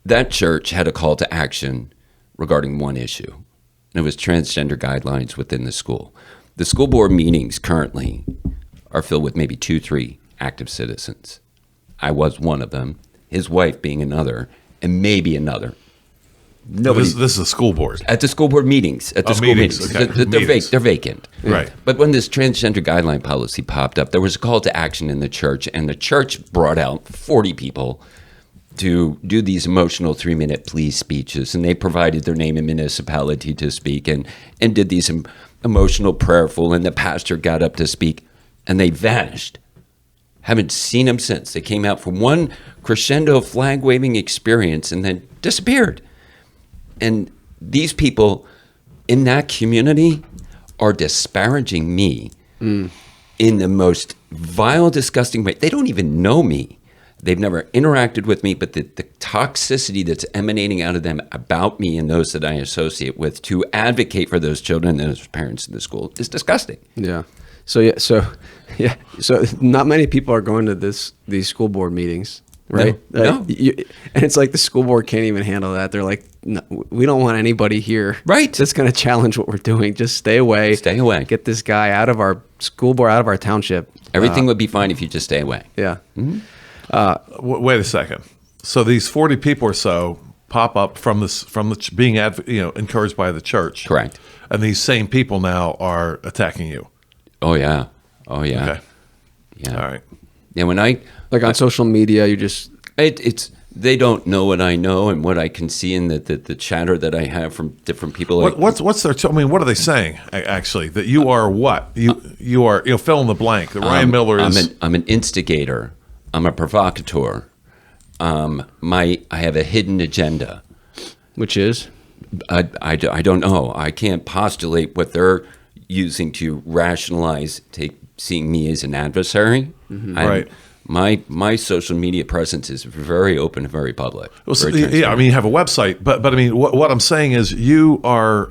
that church had a call to action regarding one issue, and it was transgender guidelines within the school. The school board meetings currently are filled with maybe 2-3 active citizens. I was one of them, his wife being another, and maybe another. This is a school board. At the school board meetings. At the school meetings. Okay. They're vacant. Right. But when this transgender guideline policy popped up, there was a call to action in the church, and the church brought out 40 people to do these emotional 3-minute please speeches, and they provided their name and municipality to speak, and did these emotional prayerful, and the pastor got up to speak, and they vanished. Haven't seen them since. They came out from one crescendo flag-waving experience and then disappeared. And these people in that community are disparaging me in the most vile, disgusting way. They don't even know me. They've never interacted with me, but the toxicity that's emanating out of them about me and those that I associate with to advocate for those children and those parents in the school is disgusting. Yeah. So not many people are going to these school board meetings, right? No. And it's like the school board can't even handle that. They're like, no, we don't want anybody here, Right. that's going to challenge what we're doing. Just stay away. Stay away. Get this guy out of our school board, out of our township. Everything would be fine if you just stay away. Yeah. Wait a second. So these 40 people or so pop up from being encouraged by the church. Correct. And these same people now are attacking you. Oh, yeah. Okay. Yeah. All right. Yeah, when I... Like on social media, you just... It's they don't know what I know and what I can see in the chatter that I have from different people. What's their? What are they saying? Actually, that you are what? You are fill in the blank. That Ryan Miller is. I'm an instigator. I'm a provocateur. I have a hidden agenda. Which is? I don't know. I can't postulate what they're using to rationalize seeing me as an adversary. Mm-hmm. Right. My social media presence is very open and very public. Well, very yeah, I mean, you have a website, but I mean, what I'm saying is you are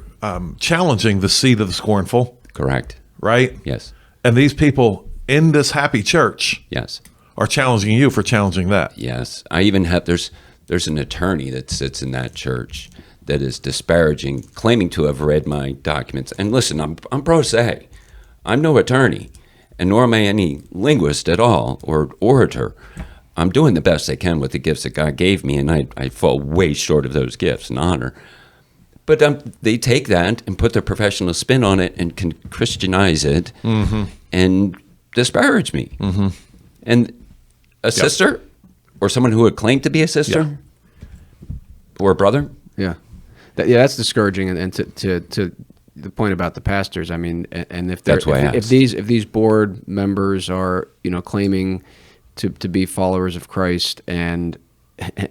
challenging the seed of the scornful. Correct. Right? Yes. And these people in this happy church Yes. are challenging you for challenging that. Yes. I even have there's an attorney that sits in that church that is disparaging, claiming to have read my documents. And listen, I'm pro se. I'm no attorney, and nor am I any linguist at all or orator. I'm doing the best I can with the gifts that God gave me, and I fall way short of those gifts and honor. But they take that and put their professional spin on it and can Christianize it and disparage me. Mm-hmm. And a sister or someone who would claim to be a sister or a brother. Yeah. That's discouraging. And to the point about the pastors, I mean, and if these board members are, claiming to be followers of Christ, and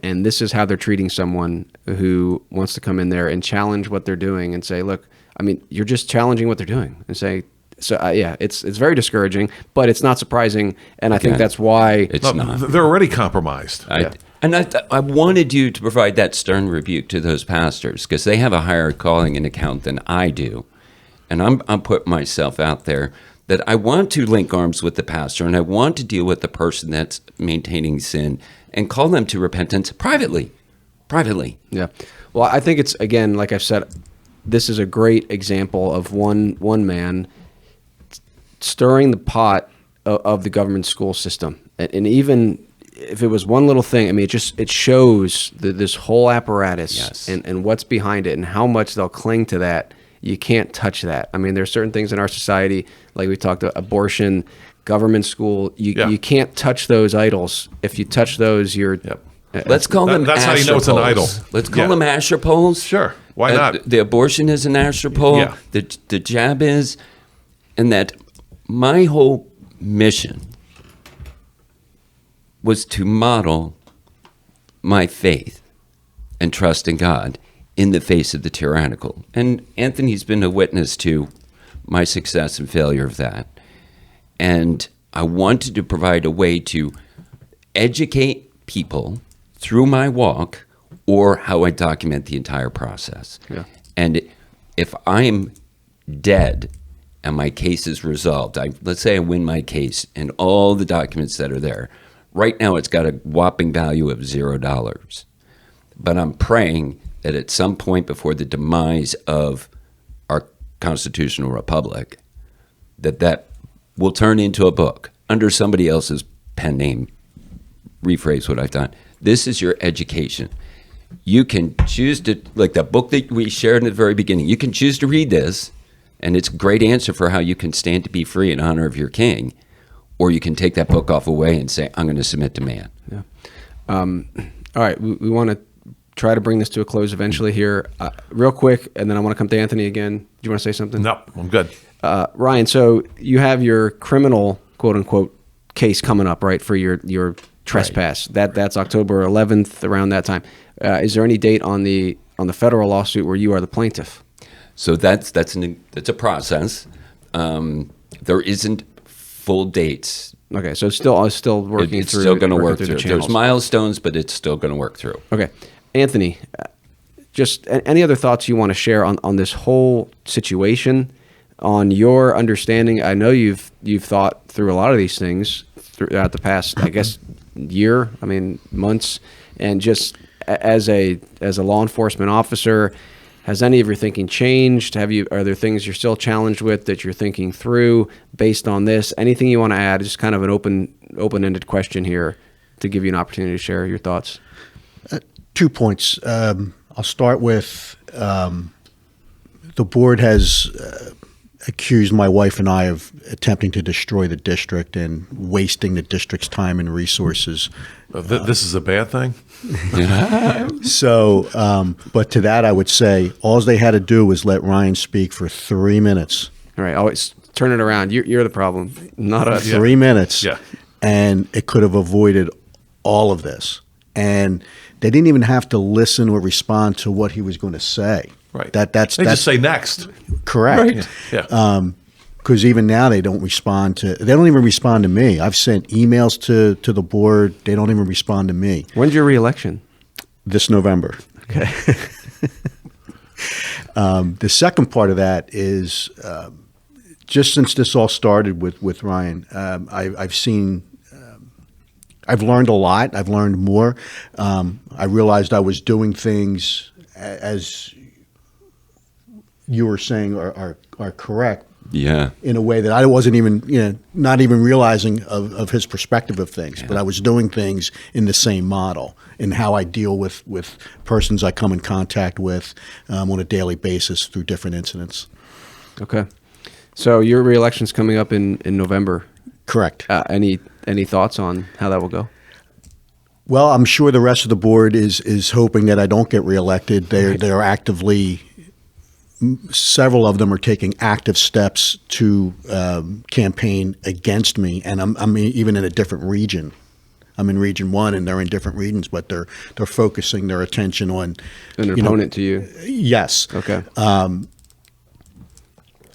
this is how they're treating someone who wants to come in there and challenge what they're doing and say, look, I mean, you're just challenging what they're doing, and say, it's very discouraging, but it's not surprising. And I think that's why it's not. They're already compromised. And I wanted you to provide that stern rebuke to those pastors, because they have a higher calling and account than I do. and I'm putting myself out there, that I want to link arms with the pastor and I want to deal with the person that's maintaining sin and call them to repentance privately. Yeah. Well, I think it's, again, like I've said, this is a great example of one man stirring the pot of the government school system. And even if it was one little thing, I mean, it shows this whole apparatus Yes. and what's behind it and how much they'll cling to that. You can't touch that. I mean, there's certain things in our society, like we talked about, abortion, government school. You can't touch those idols. If you touch those, you're... Let's call them that's Asher how you know it's an poles. idol. Let's call them Asher poles. Sure. Why not? The abortion is an Asher pole. Yeah. The jab is, and that my whole mission was to model my faith and trust in God in the face of the tyrannical. And Anthony's been a witness to my success and failure of that. And I wanted to provide a way to educate people through my walk or how I document the entire process. Yeah. And if I'm dead and my case is resolved, let's say I win my case and all the documents that are there, right now it's got a whopping value of $0. But I'm praying that at some point before the demise of our constitutional republic, that will turn into a book under somebody else's pen name. Rephrase what I've done. This is your education. You can choose to, like the book that we shared in the very beginning, you can choose to read this, and it's a great answer for how you can stand to be free in honor of your king, or you can take that book off away and say, I'm going to submit to man. Yeah. All right. We want to try to bring this to a close eventually here. Real quick, and then I want to come to Anthony again. Do you want to say something? No, I'm good. Ryan, so you have your criminal, quote unquote, case coming up, right, for your trespass. Right. That's October 11th, around that time. Is there any date on the federal lawsuit where you are the plaintiff? So that's a process. There isn't full dates. Okay, so it's still working it's through. It's still going to work through. The There's milestones, but it's still going to work through. Okay, Anthony, just any other thoughts you want to share on this whole situation, on your understanding? I know you've thought through a lot of these things throughout the past, I guess, year. I mean, months, and just as a law enforcement officer, has any of your thinking changed? Are there things you're still challenged with that you're thinking through based on this? Anything you want to add? Just kind of an open-ended question here to give you an opportunity to share your thoughts. 2 points. I'll start with the board has accused my wife and I of attempting to destroy the district and wasting the district's time and resources. This is a bad thing? So, but to that I would say all they had to do was let Ryan speak for 3 minutes. All right, always turn it around. You're the problem, not us. 3 minutes. Yeah. And it could have avoided all of this. And they didn't even have to listen or respond to what he was going to say. Right. That's just say next. Correct. Right. Yeah. Because even now they don't even respond to me. I've sent emails to the board. They don't even respond to me. When's your reelection? This November. Okay. The second part of that is just since this all started with Ryan, I've learned a lot. I've learned more. I realized I was doing things as you were saying are correct. Yeah. In a way that I wasn't even, not even realizing of his perspective of things. Yeah. But I was doing things in the same model in how I deal with persons I come in contact with on a daily basis through different incidents. Okay. So your reelection's coming up in November. Correct. Any thoughts on how that will go? Well, I'm sure the rest of the board is hoping that I don't get reelected. They're actively. Several of them are taking active steps to campaign against me, and I'm even in a different region. I'm in Region 1, and they're in different regions, but they're focusing their attention on an opponent to you. Yes. Okay.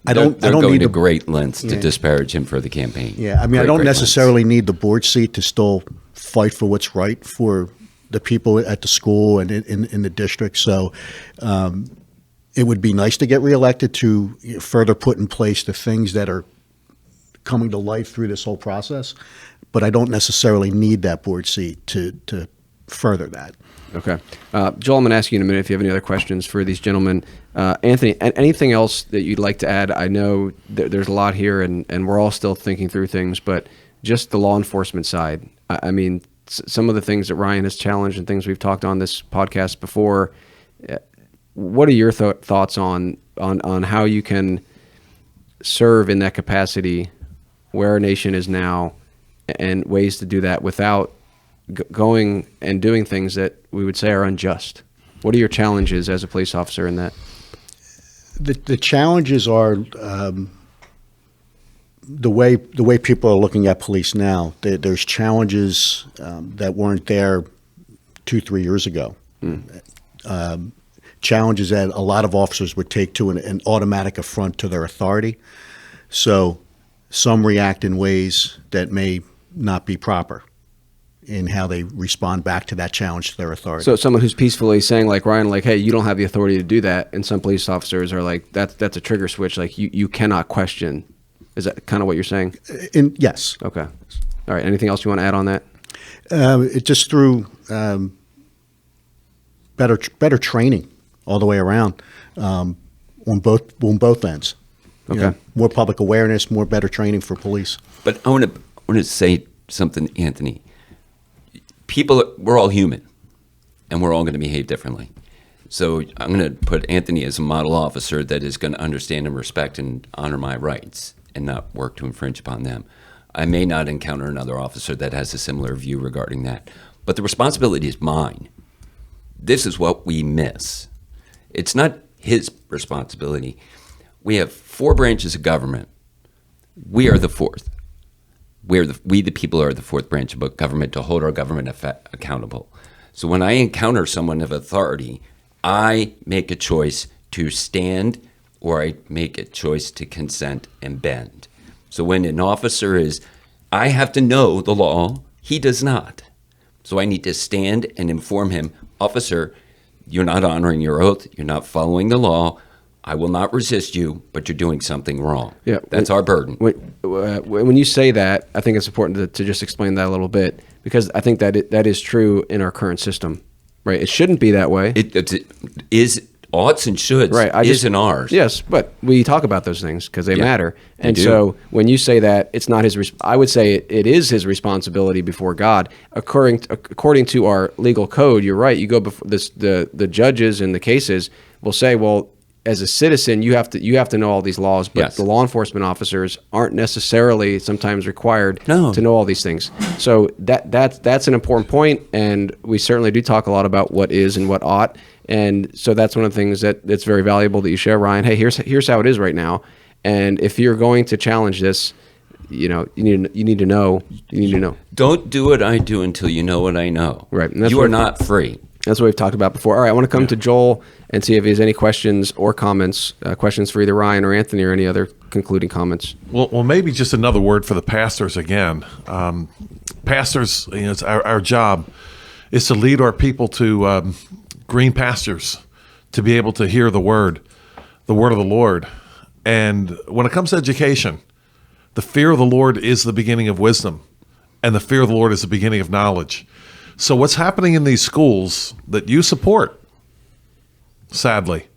I don't need to great lengths to disparage him for the campaign. Yeah, I mean, I don't necessarily need the board seat to still fight for what's right for the people at the school and in the district. So. It would be nice to get reelected to further put in place the things that are coming to life through this whole process, but I don't necessarily need that board seat to further that. Okay. Joel, I'm going to ask you in a minute if you have any other questions for these gentlemen. Anthony, anything else that you'd like to add? I know there's a lot here, and we're all still thinking through things, but just the law enforcement side. I mean, some of the things that Ryan has challenged and things we've talked on this podcast before, what are your thoughts on how you can serve in that capacity where our nation is now, and ways to do that without going and doing things that we would say are unjust? What are your challenges as a police officer in that? The challenges are the way people are looking at police now. There's challenges that weren't there 2-3 years ago. Challenges that a lot of officers would take to an automatic affront to their authority. So some react in ways that may not be proper in how they respond back to that challenge to their authority. So someone who's peacefully saying, like Ryan, like, hey, you don't have the authority to do that, and some police officers are like, that's a trigger switch, like you cannot question. Is that kind of what you're saying? Yes. Okay. All right. Anything else you want to add on that? It just through better training all the way around on both ends. Okay. You know, more public awareness, more better training for police. But I want to say something, Anthony. We're all human, and we're all going to behave differently. So I'm going to put Anthony as a model officer that is going to understand and respect and honor my rights and not work to infringe upon them. I may not encounter another officer that has a similar view regarding that, but the responsibility is mine. This is what we miss. It's not his responsibility. We have 4 branches of government. We are the 4th. We the people are the 4th branch of government to hold our government accountable. So when I encounter someone of authority, I make a choice to stand, or I make a choice to consent and bend. So when an officer I have to know the law, he does not. So I need to stand and inform him, officer, you're not honoring your oath, you're not following the law, I will not resist you, but you're doing something wrong. Yeah, that's our burden. When you say that, I think it's important to just explain that a little bit, because I think that is true in our current system, right? It shouldn't be that way. It is oughts and shoulds, right? Is in ours. Yes, but we talk about those things because they matter. And so when you say that, it's not his. I would say it is his responsibility before God. According to our legal code, you're right. You go before the judges in the cases will say, well, as a citizen, you have to know all these laws, but the law enforcement officers aren't necessarily sometimes required to know all these things. So that's an important point, and we certainly do talk a lot about what is and what ought, and so that's one of the things that's very valuable that you share, Ryan. Hey, here's how it is right now, and if you're going to challenge this, you need to know. Don't do what I do until you know what I know. Right. And you are not free. That's what we've talked about before. All right, I want to come to Joel and see if he has any questions or comments, questions for either Ryan or Anthony, or any other concluding comments. Well, maybe just another word for the pastors again. Pastors, it's our job is to lead our people to green pastures, to be able to hear the word of the Lord. And when it comes to education, the fear of the Lord is the beginning of wisdom, and the fear of the Lord is the beginning of knowledge. So what's happening in these schools that you support, sadly,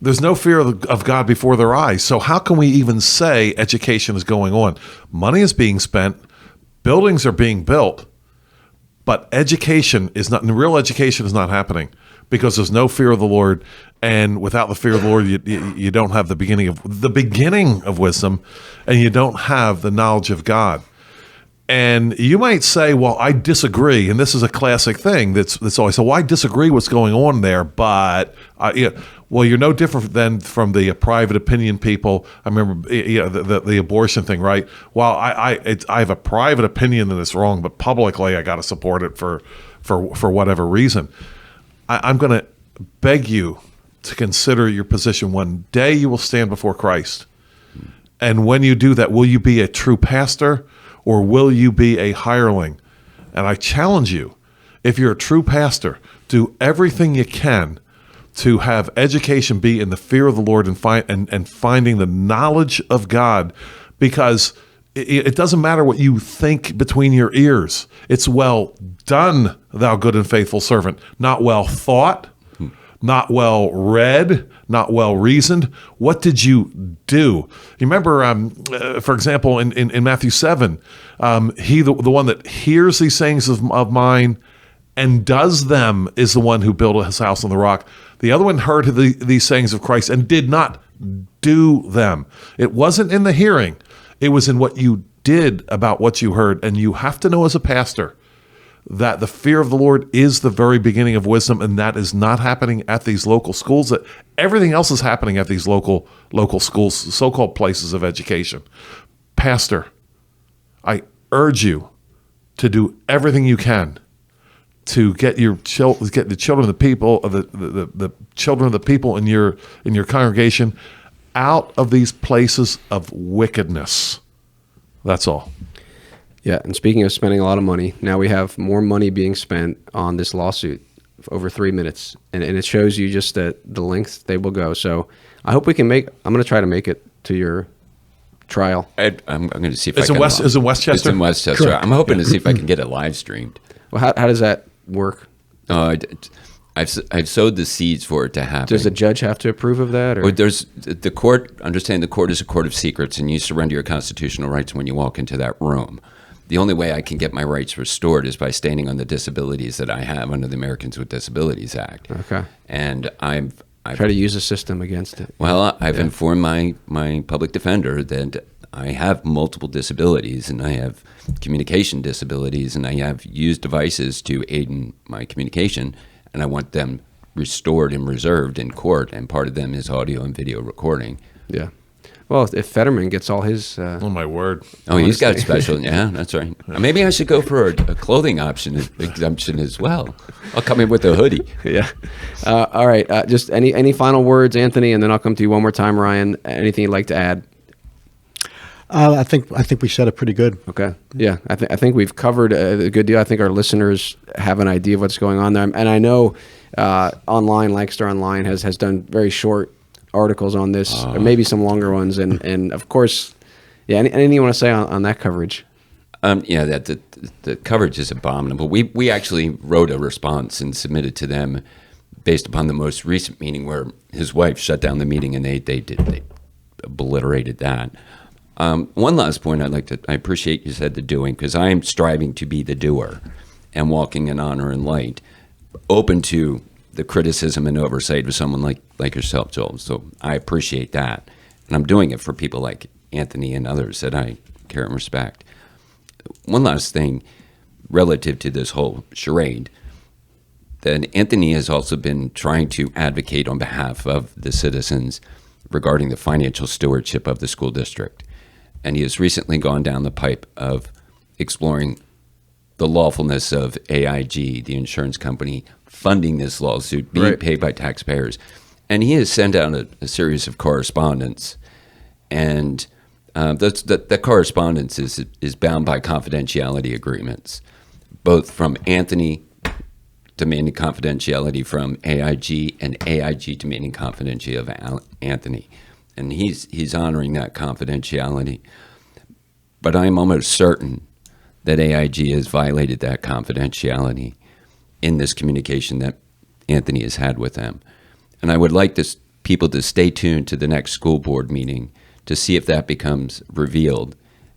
there's no fear of God before their eyes. So how can we even say education is going on? Money is being spent, buildings are being built, but education is not, real education is not happening because there's no fear of the Lord. And without the fear of the Lord, you don't have the beginning of wisdom, and you don't have the knowledge of God. And you might say, well, I disagree. And this is a classic thing that's always, well, I disagree what's going on there. But, well, you're no different than from the private opinion people. I remember the abortion thing, right? Well, I have a private opinion that it's wrong, but publicly I got to support it for whatever reason. I'm going to beg you to consider your position. One day you will stand before Christ. And when you do that, will you be a true pastor, or will you be a hireling? And I challenge you, if you're a true pastor, do everything you can to have education be in the fear of the Lord and finding the knowledge of God, because it doesn't matter what you think between your ears. It's well done, thou good and faithful servant. Not well thought, not well read, not well reasoned. What did you do? You remember, for example, in Matthew 7, he, the one that hears these sayings of mine and does them is the one who built his house on the rock. The other one heard these sayings of Christ and did not do them. It wasn't in the hearing. It was in what you did about what you heard. And you have to know as a pastor that the fear of the Lord is the very beginning of wisdom, and that is not happening at these local schools. That everything else is happening at these local schools, so-called places of education. Pastor, I urge you to do everything you can to get the children of the people, the children of the people in your congregation out of these places of wickedness. That's all. Yeah, and speaking of spending a lot of money, now we have more money being spent on this lawsuit for over 3 minutes, and it shows you just the lengths they will go. So I hope we can I'm going to try to make it to your trial. I'm going to see if Is it Westchester? It's in Westchester. Correct. I'm hoping to see if I can get it live streamed. Well, how does that work? I've sowed the seeds for it to happen. Does the judge have to approve of that? Or? Well, there's the court. Understand the court is a court of secrets, and you surrender your constitutional rights when you walk into that room. The only way I can get my rights restored is by standing on the disabilities that I have under the Americans with Disabilities Act. Okay. And I've try to use the system against it. Well, I've informed my public defender that I have multiple disabilities, and I have communication disabilities, and I have used devices to aid in my communication, and I want them restored and reserved in court, and part of them is audio and video recording. Yeah. Well, if Fetterman gets all his... Oh, my word. Oh, he's got special... Yeah, that's right. Maybe I should go for a clothing exemption as well. I'll come in with a hoodie. Yeah. All right. Just any final words, Anthony, and then I'll come to you one more time, Ryan. Anything you'd like to add? I think we said it pretty good. Okay. Yeah. I think we've covered a good deal. I think our listeners have an idea of what's going on there. And I know online, Lancaster Online has done very short articles on this, or maybe some longer ones. And of course, yeah, anything you want to say on that coverage? Yeah, that the coverage is abominable. We actually wrote a response and submitted to them based upon the most recent meeting where his wife shut down the meeting, and they obliterated that. One last point I appreciate you said the doing, because I am striving to be the doer and walking in honor and light, open to the criticism and oversight of someone like yourself, Joel. So I appreciate that. And I'm doing it for people like Anthony and others that I care and respect. One last thing relative to this whole charade, that Anthony has also been trying to advocate on behalf of the citizens regarding the financial stewardship of the school district. And he has recently gone down the pipe of exploring the lawfulness of AIG, the insurance company, funding this lawsuit, being paid by taxpayers. And he has sent out a series of correspondence. And the correspondence is bound by confidentiality agreements, both from Anthony demanding confidentiality from AIG and AIG demanding confidentiality of Anthony. And he's honoring that confidentiality. But I'm almost certain that AIG has violated that confidentiality in this communication that Anthony has had with them. And I would like people to stay tuned to the next school board meeting to see if that becomes revealed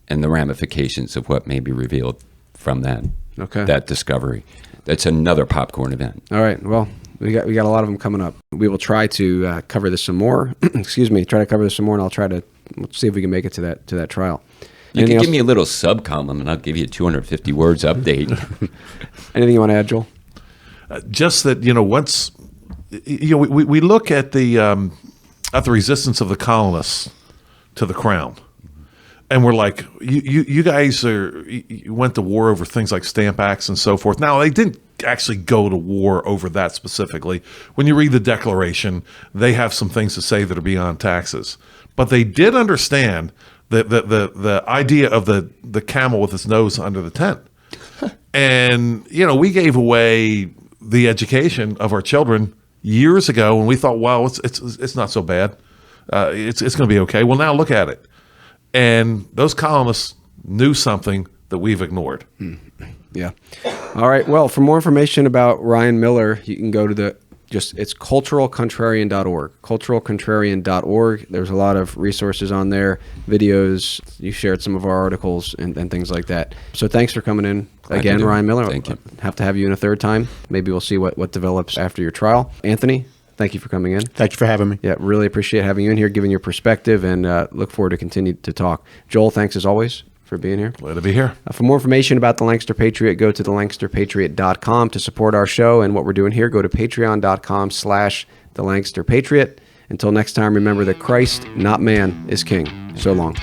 and the ramifications of what may be revealed from that discovery. That's another popcorn event. All right. Well, we got a lot of them coming up. We will try to cover this some more. Excuse me. Try to cover this some more, and I'll try to see if we can make it to that trial. You can give me a little sub-column, and I'll give you a 250 words update. Anything you want to add, Joel? Just that, once we look at the resistance of the colonists to the crown, and we're like, you guys you went to war over things like Stamp Acts and so forth. Now, they didn't actually go to war over that specifically. When you read the Declaration, they have some things to say that are beyond taxes, but they did understand the idea of the camel with its nose under the tent. And we gave away the education of our children years ago, and we thought, well, it's not so bad. It's going to be okay. Well, now look at it. And those columnists knew something that we've ignored. Yeah. All right. Well, for more information about Ryan Miller, you can go to it's culturalcontrarian.org. Culturalcontrarian.org. There's a lot of resources on there, videos. You shared some of our articles and things like that. So thanks for coming in again, Ryan Miller. Thank you. Have to have you in a third time. Maybe we'll see what develops after your trial. Anthony, thank you for coming in. Thank you for having me. Yeah, really appreciate having you in here, giving your perspective, and look forward to continue to talk. Joel, thanks as always for being here. Glad to be here. For more information about the Lancaster Patriot, go to thelancasterpatriot.com. To support our show and what we're doing here, go to patreon.com/thelancasterpatriot. Until next time, remember that Christ, not man, is king. So long.